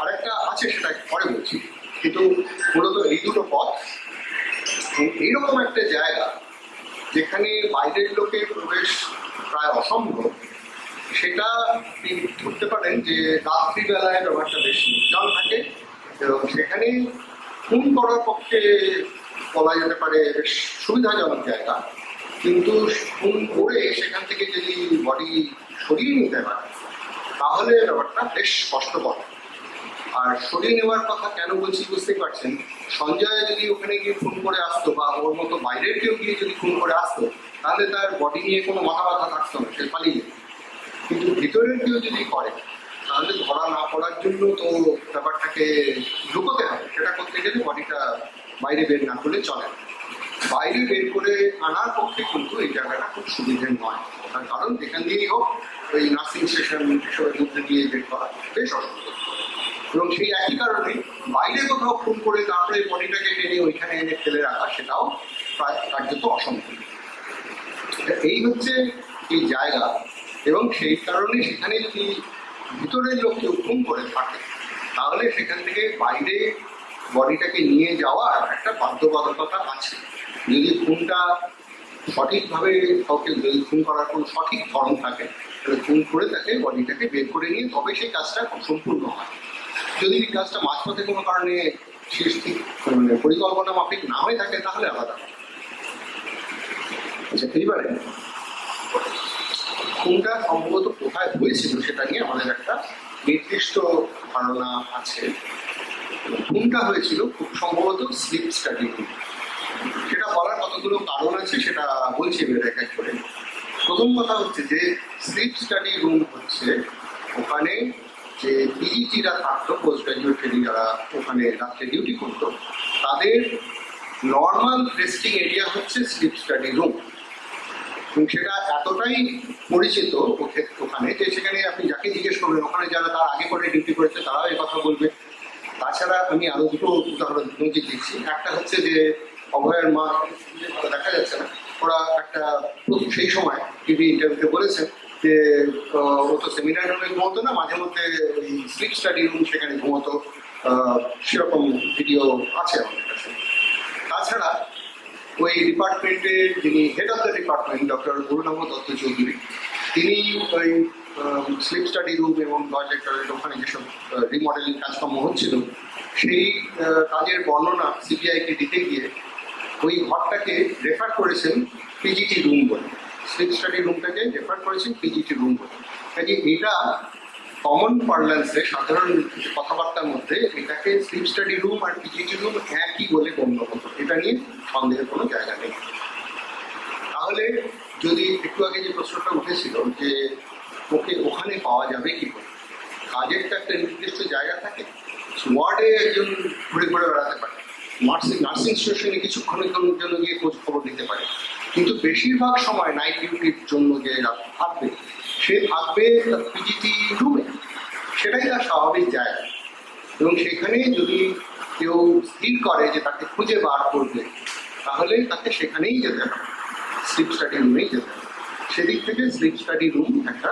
আরেকটা আছে, সেটা পরে বলছি, কিন্তু মূলত এই দুটো পথ। এইরকম একটা জায়গা যেখানে বাইরের লোকে প্রবেশ প্রায় অসম্ভব, সেটা আপনি ধরতে পারেন যে রাত্রিবেলায় ব্যাপারটা বেশ নির্জন থাকে, এবং সেখানে খুন করার পক্ষে বলা যেতে পারে বেশ সুবিধাজনক জায়গা। কিন্তু খুন করে সেখান থেকে যদি বডি সরিয়ে নিতে পারে তাহলে ব্যাপারটা বেশ কষ্টকর। আর সরিয়ে নেওয়ার কথা কেন বলছি বুঝতেই পারছেন। সঞ্জয় যদি ওখানে গিয়ে খুন করে আসতো বা ওর মতো বাইরের কেউ গিয়ে যদি খুন করে আসতো, তাহলে তার বডি নিয়ে কোনো মাথা ব্যথা থাকতো না, সে পালিয়ে যেত। কিন্তু ভিতরের কেউ যদি করে তাহলে ধরা না পড়ার জন্য তো ব্যাপারটাকে লুকোতে হবে। সেটা করতে গেলে বডিটা বাইরে বের না করলে চলে না। বাইরে বের করে আনার পক্ষে কিন্তু এই জায়গাটা খুব সুবিধের নয়, তার কারণ যেখান দিয়েই হোক ওই নার্সিং স্টেশন এসবের মধ্যে দিয়ে বের করা বেশ অসুবিধা। এবং সেই একই কারণে বাইরে কোথাও খুন করে তারপরে বডিটাকে টেনে ওইখানে এনে ফেলে রাখা সেটাও প্রায় কার্যত অসম্ভব। এই হচ্ছে এই জায়গা, এবং সেই কারণে সেখানে যদি ভিতরের লোক কেউ খুন করে থাকে তাহলে সেখান থেকে বাইরে বডিটাকে নিয়ে যাওয়ার একটা বাধ্যবাধকতা আছে। যদি খুনটা সঠিকভাবে কাউকে যদি খুন করার কোনো সঠিক ধরন থাকে তাহলে খুন করে তাকে বডিটাকে বের করে নিয়ে তবে সেই কাজটা সম্পূর্ণ হয়। যদি এই কাজটা মাঝপথে কোনো কারণে শেষ ঠিক মানে পরিকল্পনা মাফিক না হয়ে থাকে তাহলে আলাদা। আচ্ছা, এইবারে খুনটা সম্ভবত কোথায় হয়েছিল সেটা নিয়ে আমাদের একটা নির্দিষ্ট ধারণা আছে। খুনটা হয়েছিল খুব সম্ভবত স্লিপ স্টাডি রুম। সেটা বলার কতগুলো কারণ আছে সেটা বলছি এবার এক এক করে। প্রথম কথা হচ্ছে যে স্লিপ স্টাডি রুম হচ্ছে ওখানে যে পিজিটিরা থাকতো, পোস্ট গ্রাজুয়েট ট্রেনিং যারা ওখানে রাত্রে ডিউটি করতো, তাদের নর্মাল রেস্টিং এরিয়া হচ্ছে স্লিপ স্টাডি রুম। এবং সেটা এতটাই পরিচিত ওখানে যে সেখানে আপনি যাকে জিজ্ঞেস করবেন ওখানে যারা তার আগে করে ডিউটি করেছে তারাও এই কথা বলবে। তাছাড়া আমি আরো দুটো উদাহরণ নজির দিচ্ছি। একটা হচ্ছে যে অভয়ের মা, দেখা যাচ্ছে না, ওরা একটা সেই সময় টিভি ইন্টারভিউতে বলেছেন যে ও তো সেমিনার রুমে ঘুমতো না, মাঝে মধ্যে ওই স্লিপ স্টাডি রুম সেখানে ঘুমতো, সেরকম ভিডিও আছে আমাদের কাছে। তাছাড়া ওই ডিপার্টমেন্টের যিনি head of the department doctor Arunabha Dutta Chowdhury, তিনি ওই স্লিপ স্টাডি রুম এবং টয়লেট ওখানে যেসব রিমডেলিং কাজকর্ম হচ্ছিল সেই কাজের বর্ণনা সিবিআইকে দিতে গিয়ে ওই ঘরটাকে রেফার করেছেন পিজিটি রুম বলে, স্লিপ স্টাডি রুমটাকে রেফার করেছেন পিজিটি রুম বলে। কাজে এটা কমন পার্লান্সে সাধারণ কথাবার্তার মধ্যে এটাকে স্লিপ স্টাডি রুম আর পিজিটি রুম একই বলে গণ্য হতো, এটা নিয়ে সন্দেহের কোনো জায়গা নেই। তাহলে যদি একটু আগে যে প্রশ্নটা উঠেছিল যে ওকে ওখানে পাওয়া যাবে কি করে, কাজের তো একটা নির্দিষ্ট জায়গা থাকে, ওয়ার্ডে একজন ঘুরে ঘুরে বেড়াতে পারে, নার্সিং স্টেশনে কিছুক্ষণের জন্য গিয়ে খোঁজ খবর নিতে পারে, কিন্তু বেশিরভাগ সময় নাইট ডিউটির জন্য যে থাকবে সে থাকবে পিজিটি রুমে, সেটাই তার স্বাভাবিক জায়গা। এবং সেখানে যদি কেউ স্থির করে যে তাকে খুঁজে বার করবে তাহলে তাকে সেখানেই যেতে হবে, স্লিপ স্টাডি রুমেই যেতে হবে। সেদিক থেকে স্লিপ স্টাডি রুম একটা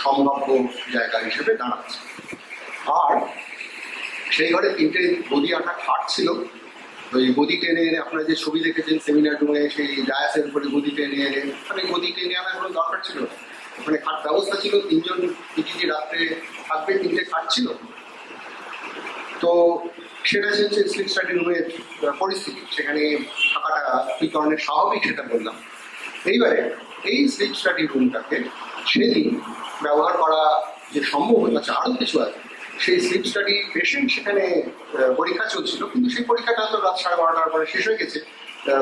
সম্ভাব্য জায়গা হিসেবে দাঁড়াচ্ছে। আর সেই ঘরে 3টে গদি আটা খাট ছিল, ওই গদি টেনে এনে আপনারা যে ছবি দেখেছেন সেমিনার রুমে সেই ডায়াসের উপরে গদি টেনে এনে, ওখানে গদি টেনে আনার কোনো দরকার ছিল না, ওখানে খাট ব্যবস্থা ছিল, 3জন পিজিটি রাত্রে থাকবে, 3টে খাট ছিল। তো সেটা হচ্ছে স্লিপ স্টাডি রুমের পরিস্থিতি, সেখানে থাকাটা কি কারণে স্বাভাবিক সেটা বললাম। এইবারে এই স্লিপ স্টাডি রুমটাকে সেদিন ব্যবহার করা যে সম্ভব হচ্ছে, আরও কিছু আছে। সেই স্লিপ স্টাডি পেশেন্ট সেখানে পরীক্ষা চলছিল, কিন্তু সেই পরীক্ষাটা তো রাত 12:30টার পরে শেষ হয়ে গেছে,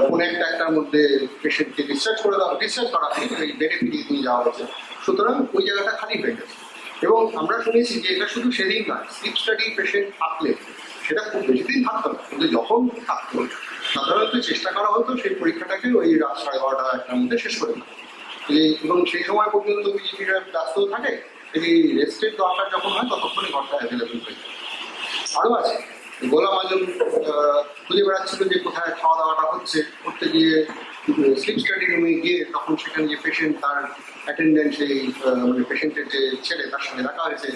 কোনো একটার মধ্যে পেশেন্টকে ডিসচার্জ করা হয়নি, ওই বেডে ফিরিয়ে নিয়ে যাওয়া হয়েছে, সুতরাং ওই জায়গাটা খালি হয়ে গেছে। এবং আমরা শুনেছি যে এটা শুধু সেদিন নয়, স্লিপ স্টাডি পেশেন্ট থাকলে সেটা খুব বেশি দিন থাকতো না, কিন্তু যখন থাকতো সাধারণত চেষ্টা করা হতো সেই পরীক্ষাটাকে ওই রাত 12:30-1টার মধ্যে শেষ করে দেওয়া। এবং সেই সময় পর্যন্ত বিজেপিরা ব্যস্ত থাকে, এই রেস্টের দরকার যখন হয় ততক্ষণই ঘরটা অ্যাভেলেবল হয়ে যায়। আরও আছে, গোলাম আজম খুঁজে বেড়াচ্ছিল যে কোথায় খাওয়া দাওয়াটা হচ্ছে, করতে গিয়ে স্লিপ স্টাডি রুমে গিয়ে তখন সেখানে যে পেশেন্ট তার অ্যাটেন্ডেন্ট সেই মানে পেশেন্টের যে ছেলে তার সঙ্গে দেখা হয়েছে,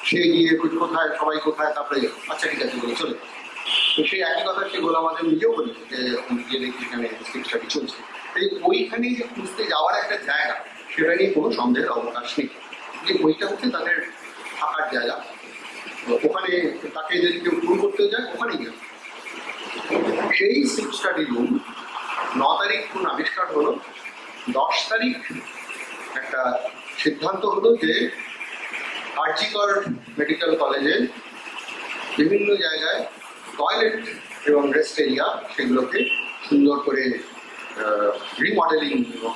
সে গিয়ে কোথায় সবাই কোথায়, তারপরে আচ্ছা ঠিক আছে বলে চলে। তো সেই একই কথা সে গোলাম আজম নিজেও বলেছে যে গিয়ে দেখি সেখানে স্লিপ স্টাডি চলছে। এই ওইখানে যে খুঁজতে যাওয়ার একটা জায়গা সেটা নিয়ে কোনো সন্দেহের অবকাশ নেই, যে ওইটা হচ্ছে তাদের থাকার জায়গা। ওখানে তাকে যদি কেউ খুন করতে যায় ওখানেই গেল। সেই স্লিপ স্টাডি রুম 9 তারিখ খুন আবিষ্কার হলো, 10 তারিখ একটা সিদ্ধান্ত হলো যে আরজিকর মেডিকেল কলেজে বিভিন্ন জায়গায় টয়লেট এবং রেস্ট এরিয়া সেগুলোকে সুন্দর করে রিমডেলিং এবং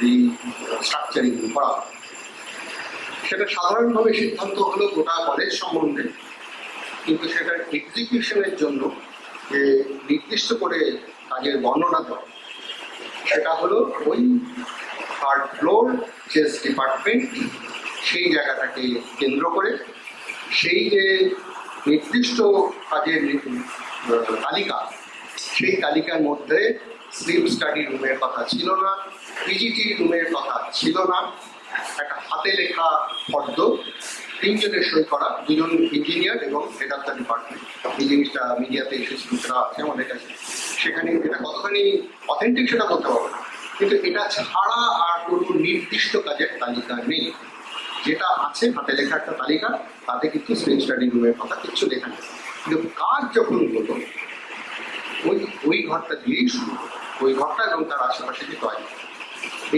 রিস্ট্রাকচারিং করা। সেটা সাধারণভাবে সিদ্ধান্ত হলো গোটা কলেজ সম্বন্ধে, কিন্তু সেটার এক্সিকিউশনের জন্য যে নির্দিষ্ট করে কাজের বর্ণনা দেওয়া সেটা হলো ওই থার্ড ফ্লোর চেস ডিপার্টমেন্ট, সেই জায়গাটাকে কেন্দ্র করে সেই যে নির্দিষ্ট কাজের তালিকা, সেই তালিকার মধ্যে স্লিপ স্টাডি রুমের কথা ছিল না, পিজিটি রুমের কথা ছিল না। একটা হাতে লেখা ফর্দ, তিনজনের সই করা, দুজন ইঞ্জিনিয়ার এবং হেড অফ দ্য ডিপার্টমেন্ট। এই জিনিসটা মিডিয়াতে এসেছিল, সেটা আছে আমাদের কাছে। সেখানে এটা কতখানি অথেন্টিক সেটা বলতে পারবো না, কিন্তু এটা ছাড়া আর কোনো নির্দিষ্ট কাজের তালিকা নেই। যেটা আছে হাতে লেখা একটা তালিকা, তাতে কিন্তু স্লিপ স্টাডি রুমের কথা কিচ্ছু লেখা নেই। কিন্তু কাজ যখন হলো ওই ঘরটা দিয়েই শুরু হলো, ওই ঘরটা এবং তার আশেপাশে যে টয়লেট।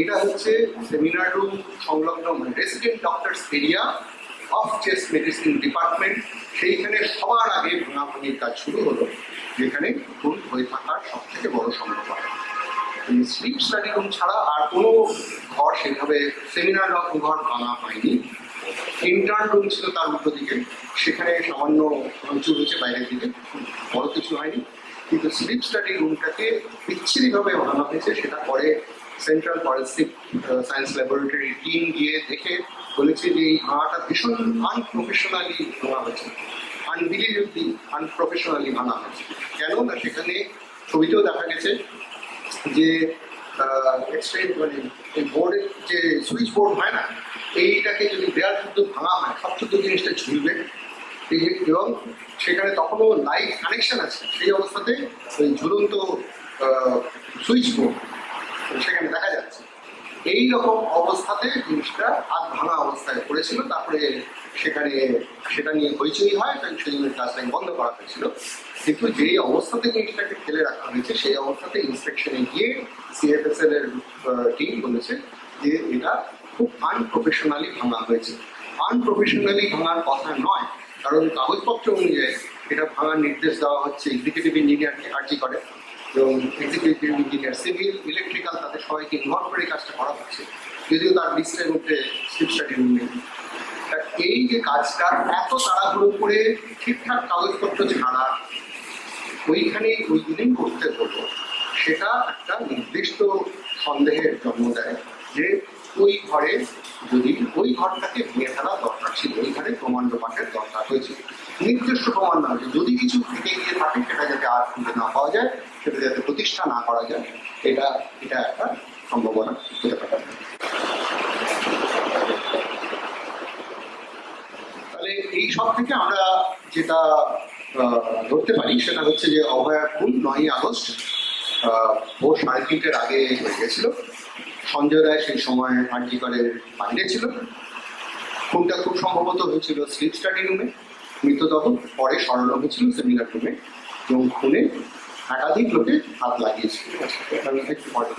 এটা হচ্ছে সেমিনার রুম সংলগ্ন, মানে resident doctors area of chest medicine department. সেইখানে সবার আগে ভাঙাভাঙির কাজ শুরু হলো, যেখানে খুন হয়ে থাকার সব থেকে বড় সম্ভাবনা। স্লিপ স্টাডি রুম ছাড়া আর কোনো ঘর সেভাবে সেমিনার ঘর ভাঙা হয়নি। ইন্টার্ন রুম ছিল তার উল্টো দিকে, সেখানে সামান্য ভাঙচুর হয়েছে বাইরের দিকে, বড় কিছু হয়নি। কিন্তু স্লিপ স্টাডি রুমটাকে বিচ্ছিরিভাবে ভাঙা হয়েছে, সেটা পরে central forensic science laboratory team গিয়ে দেখে বলেছে যে এই ভাঙাটা ভীষণ আনপ্রফেশনালি ভাঙা হয়েছে, আনবিলিভেবলি আনপ্রফেশনালি ভাঙা হয়েছে। কেন না, সেখানে ছবিতেও দেখা গেছে যে এক্সট্রেট মানে এই বোর্ডের যে সুইচ বোর্ড হয় না, এইটাকে যদি দেয়াল শুদ্ধ ভাঙা হয়, সব শুদ্ধ জিনিসটা ঝুলবে। এবং সেখানে তখনও লাইভ কানেকশন আছে, সেই অবস্থাতে ওই ঝুলন্ত সুইচ বোর্ড সেখানে দেখা যাচ্ছে। এই রকম অবস্থাতে জিনিসটা হাত ভাঙা অবস্থায় পড়েছিল। তারপরে সেখানে সেটা নিয়ে হইচই হয়, তাই সেজন্য ক্লাসটাকে বন্ধ করা হয়েছিল। কিন্তু যেই অবস্থাতে জিনিসটাকে ফেলে রাখা হয়েছে, সেই অবস্থাতে ইন্সপেকশনে গিয়ে সিএফএসএল এর টিম বলেছে যে এটা খুব আনপ্রফেশনালি ভাঙা হয়েছে। আনপ্রফেশনালি ভাঙার কথা নয়, কারণ কাগজপত্র অনুযায়ী এটা ভাঙার নির্দেশ দেওয়া হচ্ছে এক্সিকিউটিভ ইঞ্জিনিয়ারকে, আর্জি করে, এবং এক্সিকিউটিভ ইঞ্জিনিয়ার সিভিল, ইলেকট্রিক্যাল, তাদের সবাইকে ইনভলভ করে কাজটা করা হচ্ছে, যদিও তার লিস্টের মধ্যে স্লিপ স্টাডি রুম নেই। এই যে কাজটা এত তাড়াহুড়ো করে ঠিকঠাক কাগজপত্র ছাড়া ওইখানে ওই দিনেই করতে হলো, সেটা একটা নির্দিষ্ট সন্দেহের জন্ম দেয় যে ওই ঘরে যদি ওই ঘরটাকে ভেঙে ফেলা দরকার ছিল, ওই ঘরে প্রমাণ লোপাটের দরকার হয়েছিল। নির্দিষ্ট প্রমাণ না হয়েছে, যদি কিছু থেকে গিয়ে থাকে সেটা যাতে আর খুঁজে না পাওয়া যায়, সেটা যাতে প্রতিষ্ঠা না করা যায়, এটা একটা সম্ভাবনা হতে পারে। তাহলে এই সব থেকে আমরা যেটা ধরতে পারি সেটা হচ্ছে যে অভয়ার খুন 9ই আগস্ট ভোর 3:30-এর আগে হয়ে গেছিল। সঞ্জয় রায় সেই সময় আরজি কলের বাইরে ছিল। খুনটা খুব সম্ভবত হয়েছিল স্লিপ স্টাডি রুমে, মৃতদেহ পরে সরানো হয়েছিল সেমিনার রুমে, এবং খুনে একাধিক লোকে হাত লাগিয়েছিল। আমি একটু পরে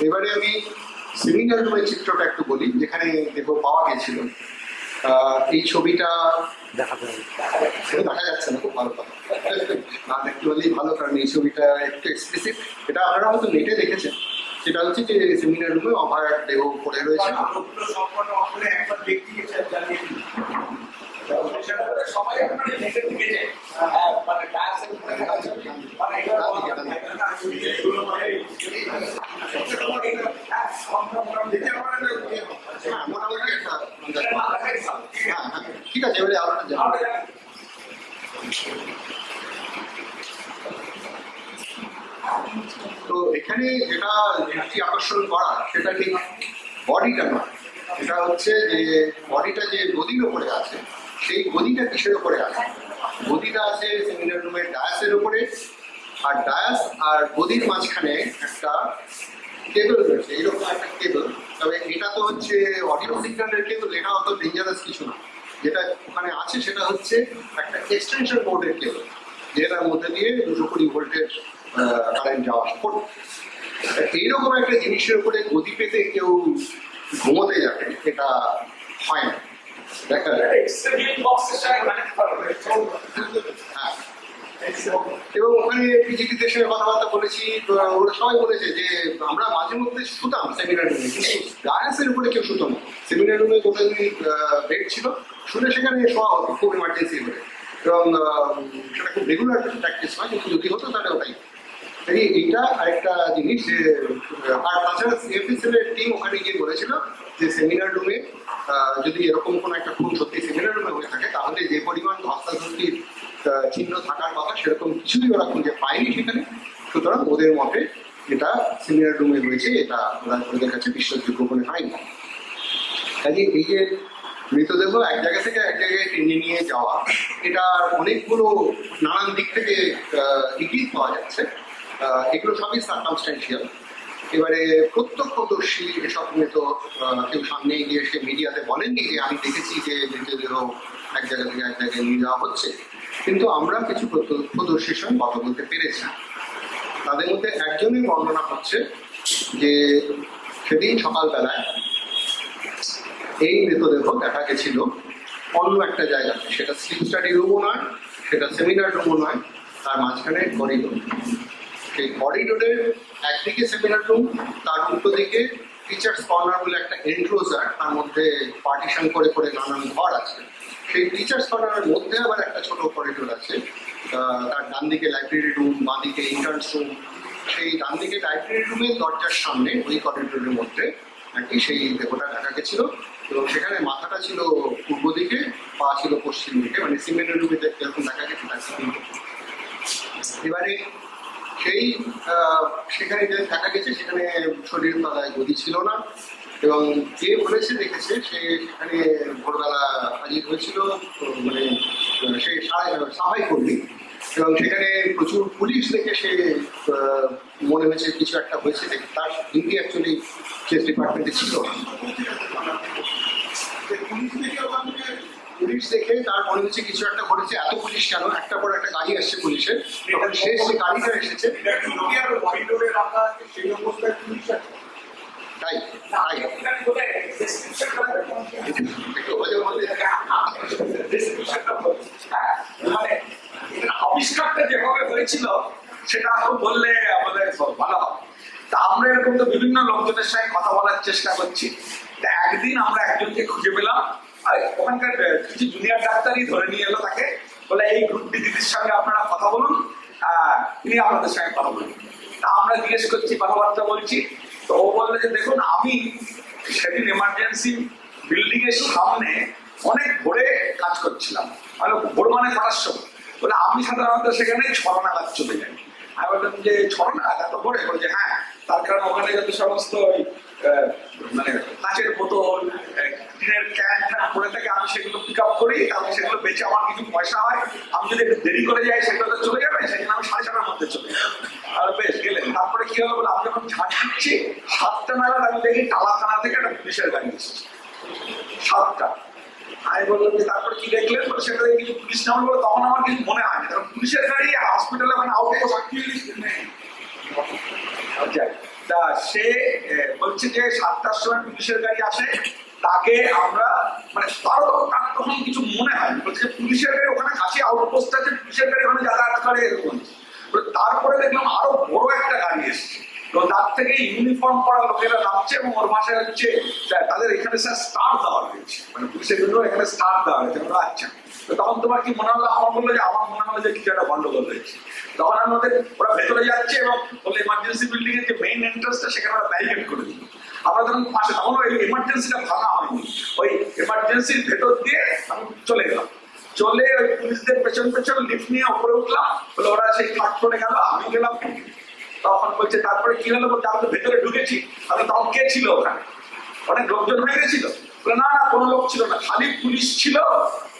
এবারে আমি সেমিনার রুমের চিত্রটা একটু বলি, যেখানে দেখো পাওয়া গেছিল। এই ছবিটা দেখা যাচ্ছে না, খুব ভালো কথা না দেখতে বললেই ভালো, কারণ এই ছবিটা একটু এক্সপ্লিসিট। এটা আপনারা হয়তো নেটে দেখেছেন। সেটা হচ্ছে যে সেমিনার রুমে অভয়ার দেহ পড়ে রয়েছে। সবাই ঠিক আছে, এবারে আপনারা জানাবেন। তো এখানে যেটা দৃষ্টি আকর্ষণ করা সেটা ঠিক বডিটা নয়, এটা হচ্ছে যে বডিটা যে গদির ওপরে আছে, সেই গদিটা কিসের ওপরে আছে? গদিটা আছে সেমিনার রুমের ডায়াসের ওপরে, আর ডায়াস আর গদির মাঝখানে একটা কেবল রয়েছে, এইরকম একটা কেবল। তবে এটা তো হচ্ছে অডিও সিগন্যালের কেবল, এটা অত ডেঞ্জারাস কিছু না। যেটা ওখানে আছে সেটা হচ্ছে একটা এক্সটেনশন বোর্ডের কেবল, যেটার মধ্যে দিয়ে 220 ভোল্টের কারেন্ট যাওয়া আসা করবে। এইরকম একটা জিনিসের উপরে গদি পেতে কেউ ঘুমোতে যাবে, এটা হয় না। দেখা এক্সট্রিম বক্সের সঙ্গে কানেক্ট করা হয়েছে। হ্যাঁ এবং ওখানে পিজিটি দেশের কথাবার্তা বলেছি, তো ওরা সবাই বলেছে যে আমরা মাঝে মধ্যে শুতাম সেমিনার রুমে, কিন্তু ডায়াসের উপরে কেউ শুতো না। সেমিনার রুমে গোটা দিন বেড ছিল, শুনে সেখানে শোয়া হতো খুব এমার্জেন্সি হলে, এবং সেটা খুব রেগুলার প্র্যাকটিস হয়, কিন্তু যদি হতো তাহলে ওটাই। এইটা আরেকটা জিনিস যে, আর তাছাড়া সিএফএসএল এর টিম ওখানে গিয়ে বলেছিল যে সেমিনার রুমে যদি এরকম কোনো একটা খুন সত্যি সেমিনার রুমে হয়ে থাকে, তাহলে যে পরিমাণ হস্তাধস্তির চিহ্ন থাকার কথা সেরকম কিছুই ওরা খুঁজে পায়নি সেখানে। সুতরাং ওদের মতে এটা সেমিনার রুমে হয়েছে, এটা ওদের কাছে বিশ্বাসযোগ্য মনে হয় না। কাজে এই যে মৃতদেহ এক জায়গা থেকে এক জায়গায় টেনে নিয়ে যাওয়া, এটা অনেকগুলো নানান দিক থেকে ইঙ্গিত পাওয়া যাচ্ছে। এগুলো সবই সার্কামস্ট্যান্সিয়াল। এবারে প্রত্যক্ষদর্শী এসব মৃত কেউ সামনে গিয়ে সে মিডিয়াতে বলেননি যে আমি দেখেছি যে মৃতদেহ এক জায়গা থেকে এক জায়গায় নিয়ে যাওয়া হচ্ছে, কিন্তু আমরা কিছু প্রত্যক্ষদর্শীর সঙ্গে কথা বলতে পেরেছি। তাদের মধ্যে একজনই বর্ণনা হচ্ছে যে সেদিন সকালবেলায় এই মৃতদেহ দেখা গেছিল অন্য একটা জায়গাতে, সেটা স্লিপ স্টাডি রুমও নয়, সেটা সেমিনার রুমও নয়, তার মাঝখানে করিডোর। সেই করিডোরের একদিকে সেমিনার রুম, তার উল্টো দিকে টিচার্স কর্নার বলে একটা এনক্লোজার, তার মধ্যে পার্টিশন করে করে নানান ঘর আছে। সেই টিচার্স কর্নারের মধ্যে আবার একটা ছোট করিডোর আছে, তার ডান দিকে লাইব্রেরি রুম, বাঁ দিকে ইন্টার্নস রুম। সেই ডান দিকে লাইব্রেরি রুমের দরজার সামনে ওই করিডোরের মধ্যে নাকি সেই দেহটা দেখা গেছিল, এবং সেখানে মাথাটা ছিল পূর্ব দিকে, পা ছিল পশ্চিম দিকে, মানে সিমেন্টের রুমে যেরকম দেখা গেছে তার সিমেন্ট। এবারে সেই সেখানে যে দেখা গেছে সেখানে শরীর তলায় গদি ছিল না, এবং যে বলেছে দেখেছে সে সেখানে ভোরবেলা হাজির হয়েছিল, মানে সে সাহাই কর্মী, এবং সেখানে প্রচুর পুলিশ দেখে সে মনে হয়েছে কিছু একটা হয়েছে। তার হিন্দি অ্যাকচুয়ালি চেস ডিপার্টমেন্টে ছিল। পুলিশ দেখে তার মনে হচ্ছে কিছু একটা ঘটেছে। এত পুলিশ কেন, একটা পর একটা গাড়ি আসছে পুলিশের, তখন শেষ যে গাড়িটা এসেছে তাই তাই একটু বাজে বলতে মানে আবিষ্কারটা যেভাবে হয়েছিল সেটা আরো বললে আমাদের ভালো হবে। তা আমরা এরকম তো বিভিন্ন লোকজনের সঙ্গে কথা বলার চেষ্টা করছি। তা একদিন আমরা একজনকে খুঁজে পেলাম, আর ওখানকার কিছু জুনিয়র ডাক্তারই ধরে নিয়ে এলো তাকে, বলে এই গ্রুপটি দিদির সঙ্গে আপনারা কথা বলুন, তিনি আপনাদের সঙ্গে কথা বলুন। তা আমরা জিজ্ঞেস করছি, কথাবার্তা বলছি, তো ও বললো যে দেখুন আমি সেদিন এমার্জেন্সি বিল্ডিং এর সামনে অনেক ভোরে কাজ করছিলাম, মানে ভোর মানে করার সময়, বলে আমি সাধারণত সেখানে 6 নাগাদ চলে যাই। আমি বললাম যে 6 নাগাদ এত ভোরে? বলছে হ্যাঁ, তার কারণ ওখানে যত সমস্ত মানে কাঁচের বোতল, টিনের ক্যান ট্যান পড়ে থাকে, আমি সেগুলো পিক আপ করি, তাহলে সেগুলো বেচে আমার কিছু পয়সা হয়। আমি যদি একটু দেরি করে যাই সেগুলো তো চলে যাবে, সেখানে আমি 7:30-টার মধ্যে চলে যাবো। আর বেশ গেলেন। তারপরে কি হলো বলে আমি যখন ঝাঁট দিচ্ছি 7টা নাগাদ আমি দেখি টালা থানা থেকে একটা পুলিশের গাড়ি এসেছে 7টা। আমি বললাম যে তারপরে কি দেখলেন? বলে সেটা কিছু পুলিশ নাম বলে, তখন আমার কিছু মনে হয়নি, কারণ পুলিশের গাড়ি হসপিটালে মানে আউট নেই। তা সে বলছে যে 7টার সময় পুলিশের গাড়ি আসে, তাকে আমরা মানে তারও তার তখন কিছু মনে হয়, বলছে পুলিশের গাড়ি ওখানে কাছে আউটপোস্ট আছে, পুলিশের গাড়ি ওখানে যাতায়াত করে এরকম। তারপরে দেখলাম আরো বড় একটা গাড়ি এসছে, তো তার থেকে ইউনিফর্ম পরা লোকেরা নামছে, এবং ওর ভাষায় হচ্ছে তাদের এখানে স্যার স্টার দেওয়া হয়েছে, মানে পুলিশের জন্য এখানে স্টার দেওয়া হয়েছে। আমরা আচ্ছা, তো তখন তোমার কি মনে হলো? আমার বললো যে আমার মনে হলো যে কিছু একটা গন্ডগোল হয়েছে। তখন আমাদের ওরা ভেতরে যাচ্ছে, এবং বলে এমার্জেন্সি বিল্ডিং এর যে মেইন এন্ট্রান্সটা সেখানে ওরা ব্যারিকেড করে দিল। আমরা তখন পাশে, তখন ওই এমার্জেন্সিটা ভাঙা হয়নি, ওই এমার্জেন্সির ভেতর দিয়ে আমি চলে গেলাম। চলে ওই পুলিশদের পেছন পেছন লিফট নিয়ে উপরে উঠলাম, বলে ওরা সেই 3rd ফ্লোরে গেল, আমি গেলাম। তখন বলছে তারপরে কি হলো? বলছে আমি তো ভেতরে ঢুকেছি। আমি তখন কে ছিল ওখানে? অনেক লোকজন হয়ে গেছিল? বলে না না, কোনো লোক ছিল না, খালি পুলিশ ছিল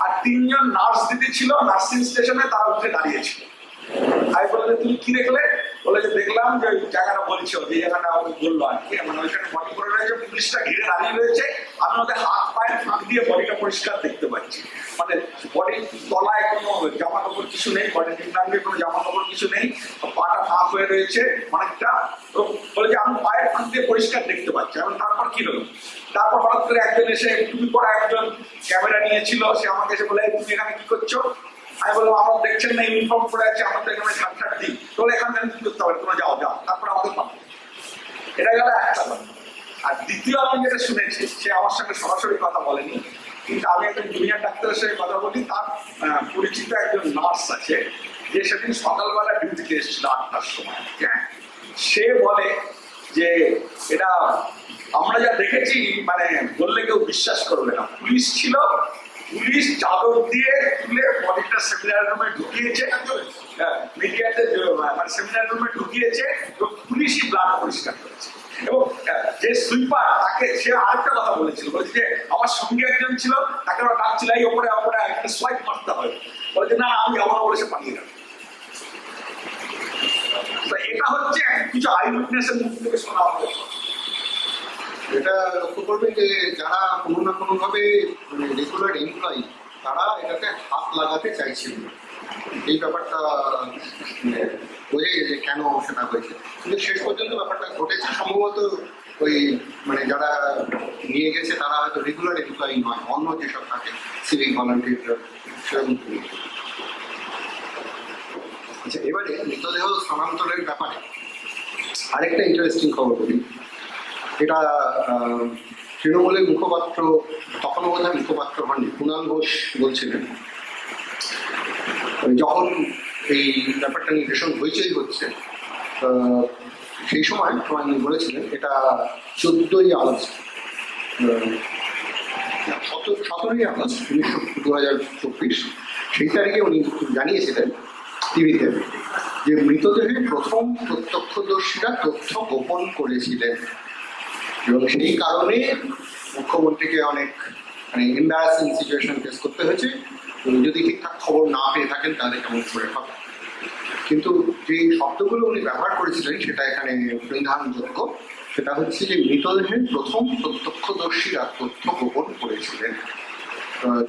আর 3 জন নার্স দিদি ছিল নার্সিং স্টেশনে, তারা উঠে দাঁড়িয়েছিল। আমি বললে তুমি কি দেখলে? বলে যে দেখলাম যে ওই জায়গাটা বলছো, যে জায়গাটা বললো আর কি, মানে ওইখানে বডি করে রয়েছে, পুলিশটা ঘিরে দাঁড়িয়ে রয়েছে, আমি ওদের হাত পায়ের ফাঁক দিয়ে বডিটা পরিষ্কার দেখতে পাচ্ছি। মানে বডির তলায় কোনো জামা কাপড় কিছু নেই, বডির নিম্নাঙ্গে কোনো জামা কাপড় কিছু নেই, পাটা ফাঁক হয়ে রয়েছে অনেকটা। বলে যে আমি পায়ের ফাঁক দিয়ে পরিষ্কার দেখতে পাচ্ছি। এবং তারপর কি হলো, তারপর হঠাৎ করে একজন এসে টুপি পরা একজন ক্যামেরা নিয়েছিল, সে আমাকে এসে বলে তুমি এখানে কি করছো? আমি বললাম আমার দেখছেন না ইউনিফর্ম পরে আছে, আমাদের এখানে ছাড় দিই, তাহলে এখানে কি করতে হবে, তোমরা যাও যাও, তারপরে আমাদের পাবো। এটা গেল একটা কথা। আর দ্বিতীয় আমি যেটা শুনেছি, সে আমার সঙ্গে সরাসরি কথা বলেনি, কিন্তু আমি একজন জুনিয়র ডাক্তারের সঙ্গে কথা বলি, তার পরিচিত একজন নার্স আছে যে সেদিন সকালবেলা ডিউটিতে এসেছিল 8টার সময়। হ্যাঁ, সে বলে যে এটা আমরা যা দেখেছি মানে বললে কেউ বিশ্বাস করবে না। পুলিশ ছিল, পুলিশ চাদর দিয়ে তুলে বডিটা সেমিনার রুমে ঢুকিয়েছে, মিডিয়াতে মানে সেমিনার রুমে ঢুকিয়েছে এবং পুলিশই ব্লাড পরিষ্কার করেছে। এবং যে সুইপার তাকে, সে আরেকটা কথা বলেছিল, বলছে যে আমার সঙ্গে একজন ছিল, তাকে ওরা ডাকছিল এই ওপরে ওপরে একটা সোয়াইপ মারতে হবে, বলছে না আমি যাবো না, বলে সে পালিয়ে গেল। এটা হচ্ছে কিছু আই উইটনেসের মুখ থেকে শোনা হবে। এটা লক্ষ্য করবেন যে যারা কোনো না কোনো ভাবে রেগুলার এমপ্লয়ি, তারা এটাতে হাত লাগাতে চাইছিল। এই ব্যাপারটা বোঝা গেছে কেন সেটা হয়েছে, কিন্তু শেষ পর্যন্ত ব্যাপারটা ঘটেছে সম্ভবত ওই মানে যারা নিয়ে গেছে তারা হয়তো রেগুলার এমপ্লয়ি নয়, অন্য যেসব থাকে সিভিক ভলান্টিয়ার সেরকম। আচ্ছা, এবারে মৃতদেহ স্থানান্তরের ব্যাপারে আরেকটা ইন্টারেস্টিং খবর বলি। এটা তৃণমূলের মুখপাত্র, তখনও বোধহয় মুখপাত্র হননি, কুণাল ঘোষ বলছিলেন যখন এই ব্যাপারটা নিয়ে ভীষণ হইচই হচ্ছে, সেই সময় সবাই বলেছিলেন এটা 14ই আগস্ট, 17ই আগস্ট 2024, সেই তারিখে উনি জানিয়েছিলেন টিভিতে যে মৃতদেহের প্রথম প্রত্যক্ষদর্শীরা তথ্য গোপন করেছিলেন এবং সেই কারণে মুখ্যমন্ত্রীকে অনেক মানে এম্বারাসিং সিচুয়েশন ফেস করতে হয়েছে। যদি ঠিকঠাক খবর না পেয়ে থাকেন তাহলে কেমন করে হবে। কিন্তু যে শব্দগুলো উনি ব্যবহার করেছিলেন সেটা এখানে পরিধানযোগ্য, সেটা হচ্ছে যে মৃতদেহের প্রথম প্রত্যক্ষদর্শীরা তথ্য গোপন করেছিলেন।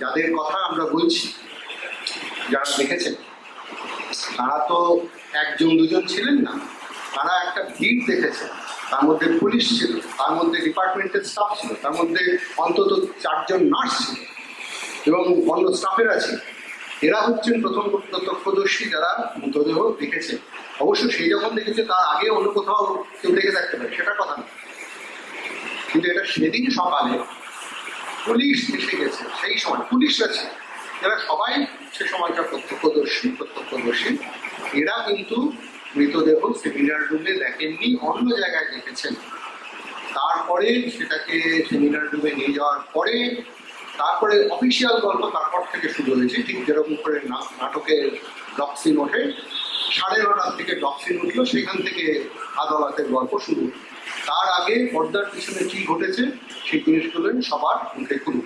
যাদের কথা আমরা বলছি, যারা দেখেছেন, তারা তো একজন দুজন ছিলেন না, তারা একটা ভিড় দেখেছে। তার মধ্যে পুলিশ ছিল, তার মধ্যে ডিপার্টমেন্টের স্টাফ ছিল, তার মধ্যে অন্তত 4 জন নার্স ছিল এবং অন্য স্টাফেরা ছিল। এরা হচ্ছেন প্রথম প্রত্যক্ষদর্শী যারা মৃতদেহ দেখেছে। অবশ্য সেই যখন দেখেছে তার আগে অন্য কোথাও কেউ দেখে থাকতে পারে, সেটা কথা না, কিন্তু এটা সেদিন সকালে পুলিশ এসে গেছে, সেই সময় পুলিশরা ছিল, এরা সবাই সে সময়টা প্রত্যক্ষদর্শী। এরা কিন্তু মৃতদেহ সেমিনার রুমে দেখেননি, অন্য জায়গায় দেখেছেন। তারপরে সেটাকে সেমিনার রুমে নিয়ে যাওয়ার পরে তারপরে অফিসিয়াল গল্প তারপর থেকে শুরু হয়েছে। ঠিক যেরকম করে নাটকের ডক সিন ওঠে, 9:30 থেকে ডক সিন উঠলো, সেখান থেকে আদালতের গল্প শুরু। তার আগে পর্দার পিছনে কি ঘটেছে সেই জিনিসগুলো সবার মুখে খুলু।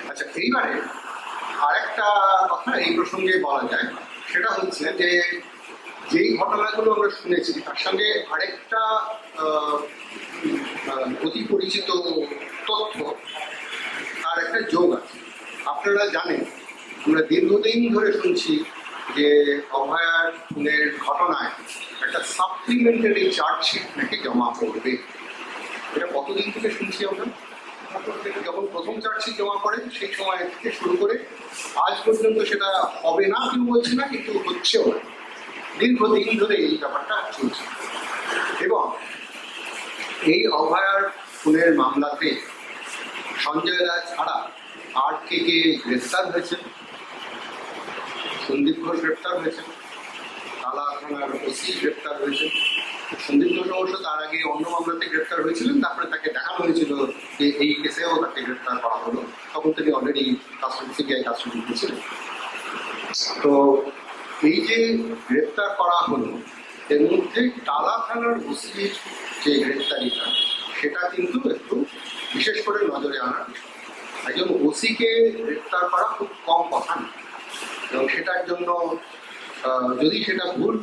আচ্ছা, এইবারে আরেকটা কথা এই প্রসঙ্গে বলা যায়, সেটা হচ্ছে যে যেই ঘটনাগুলো আমরা শুনেছি তার সঙ্গে আরেকটা অতি পরিচিত তথ্য আর একটা যোগ আছে। আপনারা জানেন, আমরা দীর্ঘদিন ধরে শুনছি যে অভয়ার খুনের ঘটনায় একটা সাপ্লিমেন্টারি চার্জশিট নাকি জমা পড়বে। এটা কতদিন থেকে শুনছি আমরা? যখন প্রথম চার্জশিট জমা পড়ে সেই সময় থেকে শুরু করে আজ পর্যন্ত সেটা হবে না কেউ বলছে না, কিন্তু হচ্ছেও না। দীর্ঘদিন ধরে এই ব্যাপারটা চলছে এবং এই অভয়ার খুনের মামলাতে সঞ্জয় রায় ছাড়া আর কে গ্রেফতার হয়েছে? সন্দীপ ঘোষ গ্রেফতার হয়েছে, তালা থানার ওসি গ্রেফতার হয়েছে। সন্দীপ ঘোষ অবশ্য তার আগে অন্য মামলাতে গ্রেফতার হয়েছিলেন, তারপরে তাকে দেখানো হয়েছিল যে এই কেসেও তাকে গ্রেফতার করা হলো, তখন তিনি অলরেডি সিবিআই কাস্টডি ছিলেন। তো এই যে গ্রেফতার করা হলো, এর মধ্যে টালা থানার ওসির যে গ্রেফতারিটা, সেটা কিন্তু একটু বিশেষ করে নজরে আনার বিষয়। একজন ওসিকে গ্রেফতার করা খুব কম কথা না, এবং সেটার জন্য যদি সেটা ভুল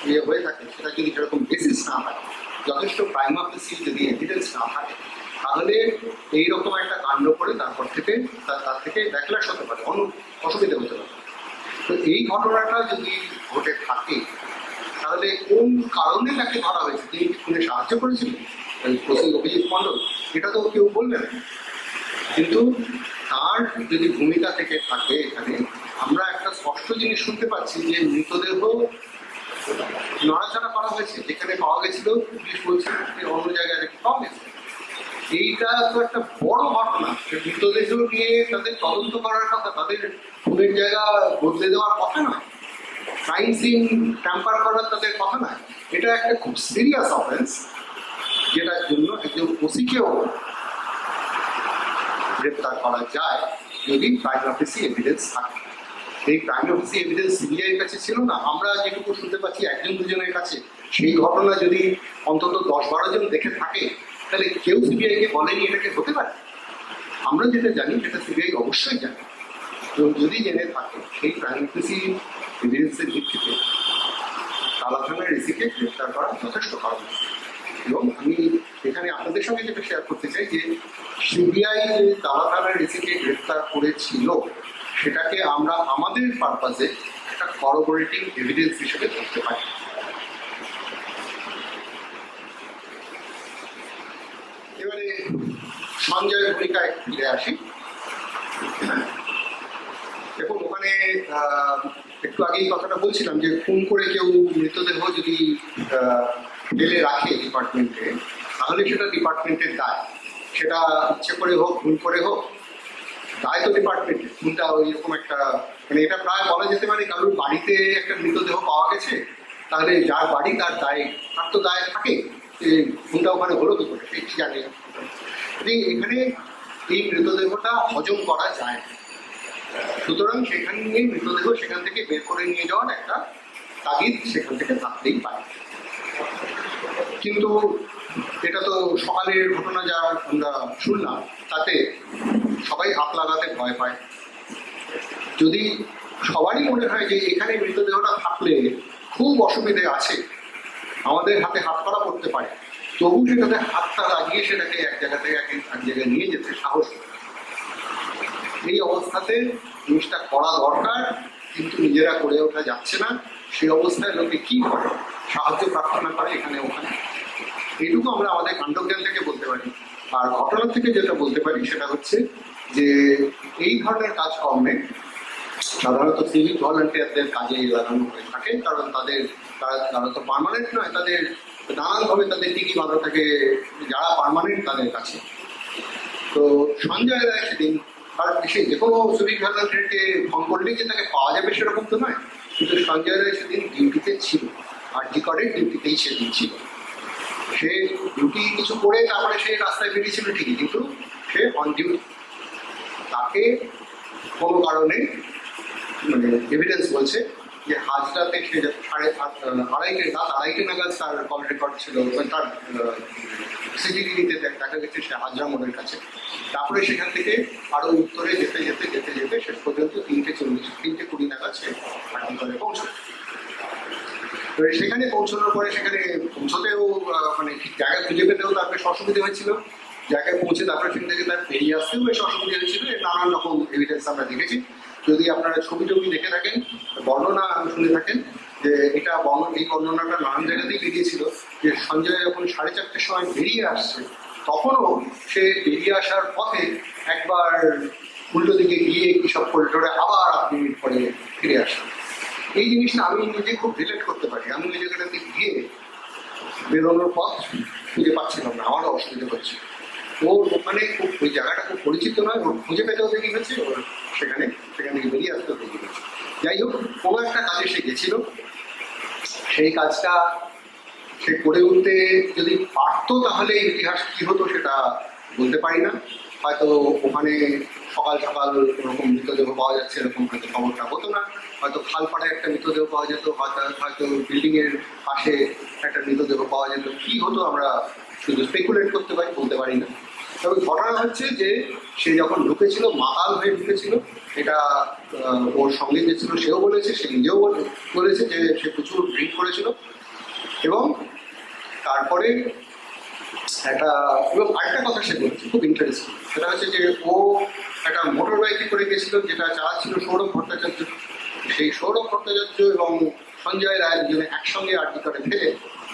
ইয়ে হয়ে থাকে, সেটা যদি সেরকম বেসিস না থাকে, যথেষ্ট প্রাইমা ফেসি যদি এভিডেন্স না থাকে, তাহলে এইরকম একটা কাণ্ড করে তারপর থেকে তার থেকে ব্যাকল্যাশ হতে পারে, অসুবিধা হতে পারে। তো এই ঘটনাটা যদি ঘটে থাকে, তাহলে কোন কারণে তাকে ধরা হয়েছে, তিনি কি খুনে সাহায্য করেছিলেন অভিজিৎ মণ্ডল, এটা তো কেউ বলবেন না। কিন্তু তার যদি ভূমিকা থেকে থাকে এখানে, আমরা একটা স্পষ্ট জিনিস শুনতে পাচ্ছি যে মৃতদেহ নড়াচড়া করা হয়েছে, যেখানে পাওয়া গেছিল পুলিশ বলছে যে অন্য জায়গায় নাকি পাওয়া গেছে। এইটা তো একটা বড় ঘটনা, মৃতদেহ নিয়ে তাদের তদন্ত করার কথা, তাদের খুনের জায়গা বদলে দেওয়ার কথা নয়, ক্রাইম সিন ট্যাম্পার করার তাদের কথা নয়। এটা একটা খুব সিরিয়াস অফেন্স, যেটার জন্য একজন ওসিকেও গ্রেপ্তার করা যায় যদি প্রাইম অফিসি এভিডেন্স থাকে। এই প্রাইম অফিসি এভিডেন্স সিবিআই এর কাছে ছিল না, আমরা যেটুকু শুনতে পাচ্ছি একজন দুজনের কাছে। সেই ঘটনা যদি অন্তত 10-12 জন দেখে থাকে, তাহলে কেউ সিবিআই কে বলেনি এটাকে হতে পারে। আমরা যেটা জানি সেটা সিবিআই অবশ্যই জানে, এবং যদি জেনে থাকে সেই প্রাইম অফিসি এভিডেন্সের ভিত্তিতে তালা থানার এসিকে গ্রেপ্তার করা যথেষ্ট কারণ। এবং আমি এখানে আপনাদের সঙ্গে যেটা শেয়ার করতে চাই যে সিবিআই যে তালা থানার এসিকে গ্রেপ্তার করেছিল, সেটাকে আমরা আমাদের পারপাসে একটা করোবোরেটিং এভিডেন্স হিসেবে ধরতে পারি। এবারে সঞ্জয়ের ভূমিকায় ফিরে আসি। দেখুন, ওখানে একটু আগেই কথাটা বলছিলাম যে খুন করে কেউ মৃতদেহ যদি ফেলে রাখে ডিপার্টমেন্টে, তাহলে সেটা ডিপার্টমেন্টের দায়। সেটা ইচ্ছে করে হোক, ভুল করে হোক, দায় তো ডিপার্টমেন্টের। খুনটা ওইরকম একটা, মানে এটা প্রায় বলা যেতে পারে কারোর বাড়িতে একটা মৃতদেহ পাওয়া গেছে, তাহলে যার বাড়ি তার দায়, তার তো দায় থাকে যে খুনটা ওখানে হলো কি করে, সে কি জানে। এখানে এই মৃতদেহটা হজম করা যায়, সুতরাং সেখানে নিয়ে মৃতদেহ সেখান থেকে বের করে নিয়ে যাওয়ার একটা তাগিদ সেখান থেকে থাকতেই পারে। কিন্তু এটা তো সকালের ঘটনা যা আমরা শুনলাম, তাতে সবাই হাত লাগাতে ভয় পায়। যদি সবারই মনে হয় যে এখানে মৃতদেহটা থাকলে খুব অসুবিধে আছে, আমাদের হাতে হাত করা করতে পারে, তবু সেটাতে হাতটা লাগিয়ে সেটাকে এক জায়গা থেকে এক জায়গায় নিয়ে যেতে সাহস। এই অবস্থাতে জিনিসটা করা দরকার, কিন্তু নিজেরা করে ওঠা যাচ্ছে না। সেই অবস্থায় লোকে কি করে, সাহায্য প্রার্থনা করে এখানে ওখানে। এইটুকু আমরা আমাদের কাণ্ডজ্ঞান থেকে বলতে পারি। আর ঘটনা থেকে যেটা বলতে পারি সেটা হচ্ছে যে এই ধরনের কাজকর্মে সাধারণত সিভিক ভলান্টিয়ারদের কাজে লাগানো হয়ে থাকে, কারণ তারা তো পার্মানেন্ট নয়, তাদের নানানভাবে তাদের টিকি বাঁধা থাকে যারা পার্মানেন্ট তাদের কাছে। তো সঞ্জয় রায় সেদিন, কারণ সে যে কোনো সিভিক ভলান্টিয়ারকে ফোন করলেই যে তাকে পাওয়া যাবে সেরকম তো নয়, কিন্তু সঞ্জয় রায় সেদিন ডিউটিতে ছিল, আর ডিকরের ডিউটিতেই সেদিন ছিল। সে ডিউটি কিছু করে তারপরে সে রাস্তায় বেরিয়েছিল ঠিকই, কিন্তু সে অন ডিউটি। তাকে কোনো কারণে মানে এভিডেন্স বলছে যে হাজরাতে সে আড়াইটে নাগাদ তার কল রেকর্ড ছিল, তার সিসিটিভিতে দেখা গেছে সে হাজরা মোড়ের কাছে। তারপরে সেখান থেকে আরো উত্তরে যেতে যেতে যেতে যেতে শেষ পর্যন্ত 3:20 নাগাদ সে হাটিগড়ে পৌঁছায়। সেখানে পৌঁছানোর পরে সেখানে পৌঁছতেও মানে ঠিক জায়গা খুঁজে পেতেও তার বেশ অসুবিধা হয়েছিল। জায়গায় পৌঁছে তারপরে সেখান থেকে তার বেরিয়ে আসতেও বেশ অসুবিধা হয়েছিল। নানান রকম এভিডেন্স আমরা দেখেছি। যদি আপনারা ছবি দেখে থাকেন, বর্ণনা শুনে থাকেন, যে এটা এই বর্ণনাটা নানান জায়গাতেই বেরিয়েছিল যে সঞ্জয় যখন 4:30টার সময় বেরিয়ে আসছে, তখনও সে বেরিয়ে আসার পথে একবার উল্টো দিকে গিয়ে কি সব করিডোরে আবার 8 মিনিট পরে ফিরে আসে। এই জিনিসটা আমি নিজে খুব রিলেট করতে পারি। আমি ওই জায়গাটাতে গিয়ে বেরোনোর পথ খুঁজে পাচ্ছিলাম না, আমারও অসুবিধা হচ্ছে। ওর ওখানে খুব ওই জায়গাটা খুব পরিচিত নয়, ওর খুঁজে পেতেও দেরি হয়েছে, ওর সেখানে থেকে বেরিয়ে আসতেও দেরি হয়েছে। যাই হোক, কোনো একটা কাজে সে গেছিল, সেই কাজটা সে করে উঠতে যদি পারতো তাহলে ইতিহাস কি হতো সেটা বলতে পারি না। হয়তো ওখানে সকাল সকাল এরকম মৃতদেহ পাওয়া যাচ্ছে এরকম হয়তো খবরটা হতো না, হয়তো খালপাড়ে একটা মৃতদেহ পাওয়া যেত, হয়তো বিল্ডিং এর পাশে একটা মৃতদেহ পাওয়া যেত। কি হতো আমরা শুধু স্পেকুলেট করতে পারি, বলতে পারি না। তবে ঘটনা হচ্ছে যে সে যখন ঢুকেছিল মাতাল হয়ে ঢুকেছিল, এটা ওর সঙ্গে যে ছিল সেও বলেছে, সে নিজেও বলেছে যে সে প্রচুর ড্রিঙ্ক করেছিল। এবং তারপরে আরেকটা কথা সে বলছে খুব ইন্টারেস্টিং, সেটা হচ্ছে যে ও একটা মোটর বাইকে করে গেছিল, যেটা চালাচ্ছিল সৌরভ ভট্টাচার্য। সেই সৌরভ ভট্টাচার্য এবং সঞ্জয় রায় দুজনে একসঙ্গে আরটি করে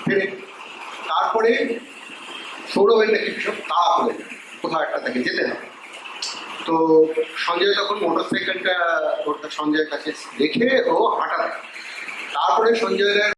ফেরে তারপরে সৌরভের নাকি ভীষণ তাড়া করে কোথাও একটা তাকে যেতে হবে। তো সঞ্জয় তখন মোটর সাইকেলটা সঞ্জয়ের কাছে রেখে ও হাঁটা দেয়। তারপরে সঞ্জয় রায়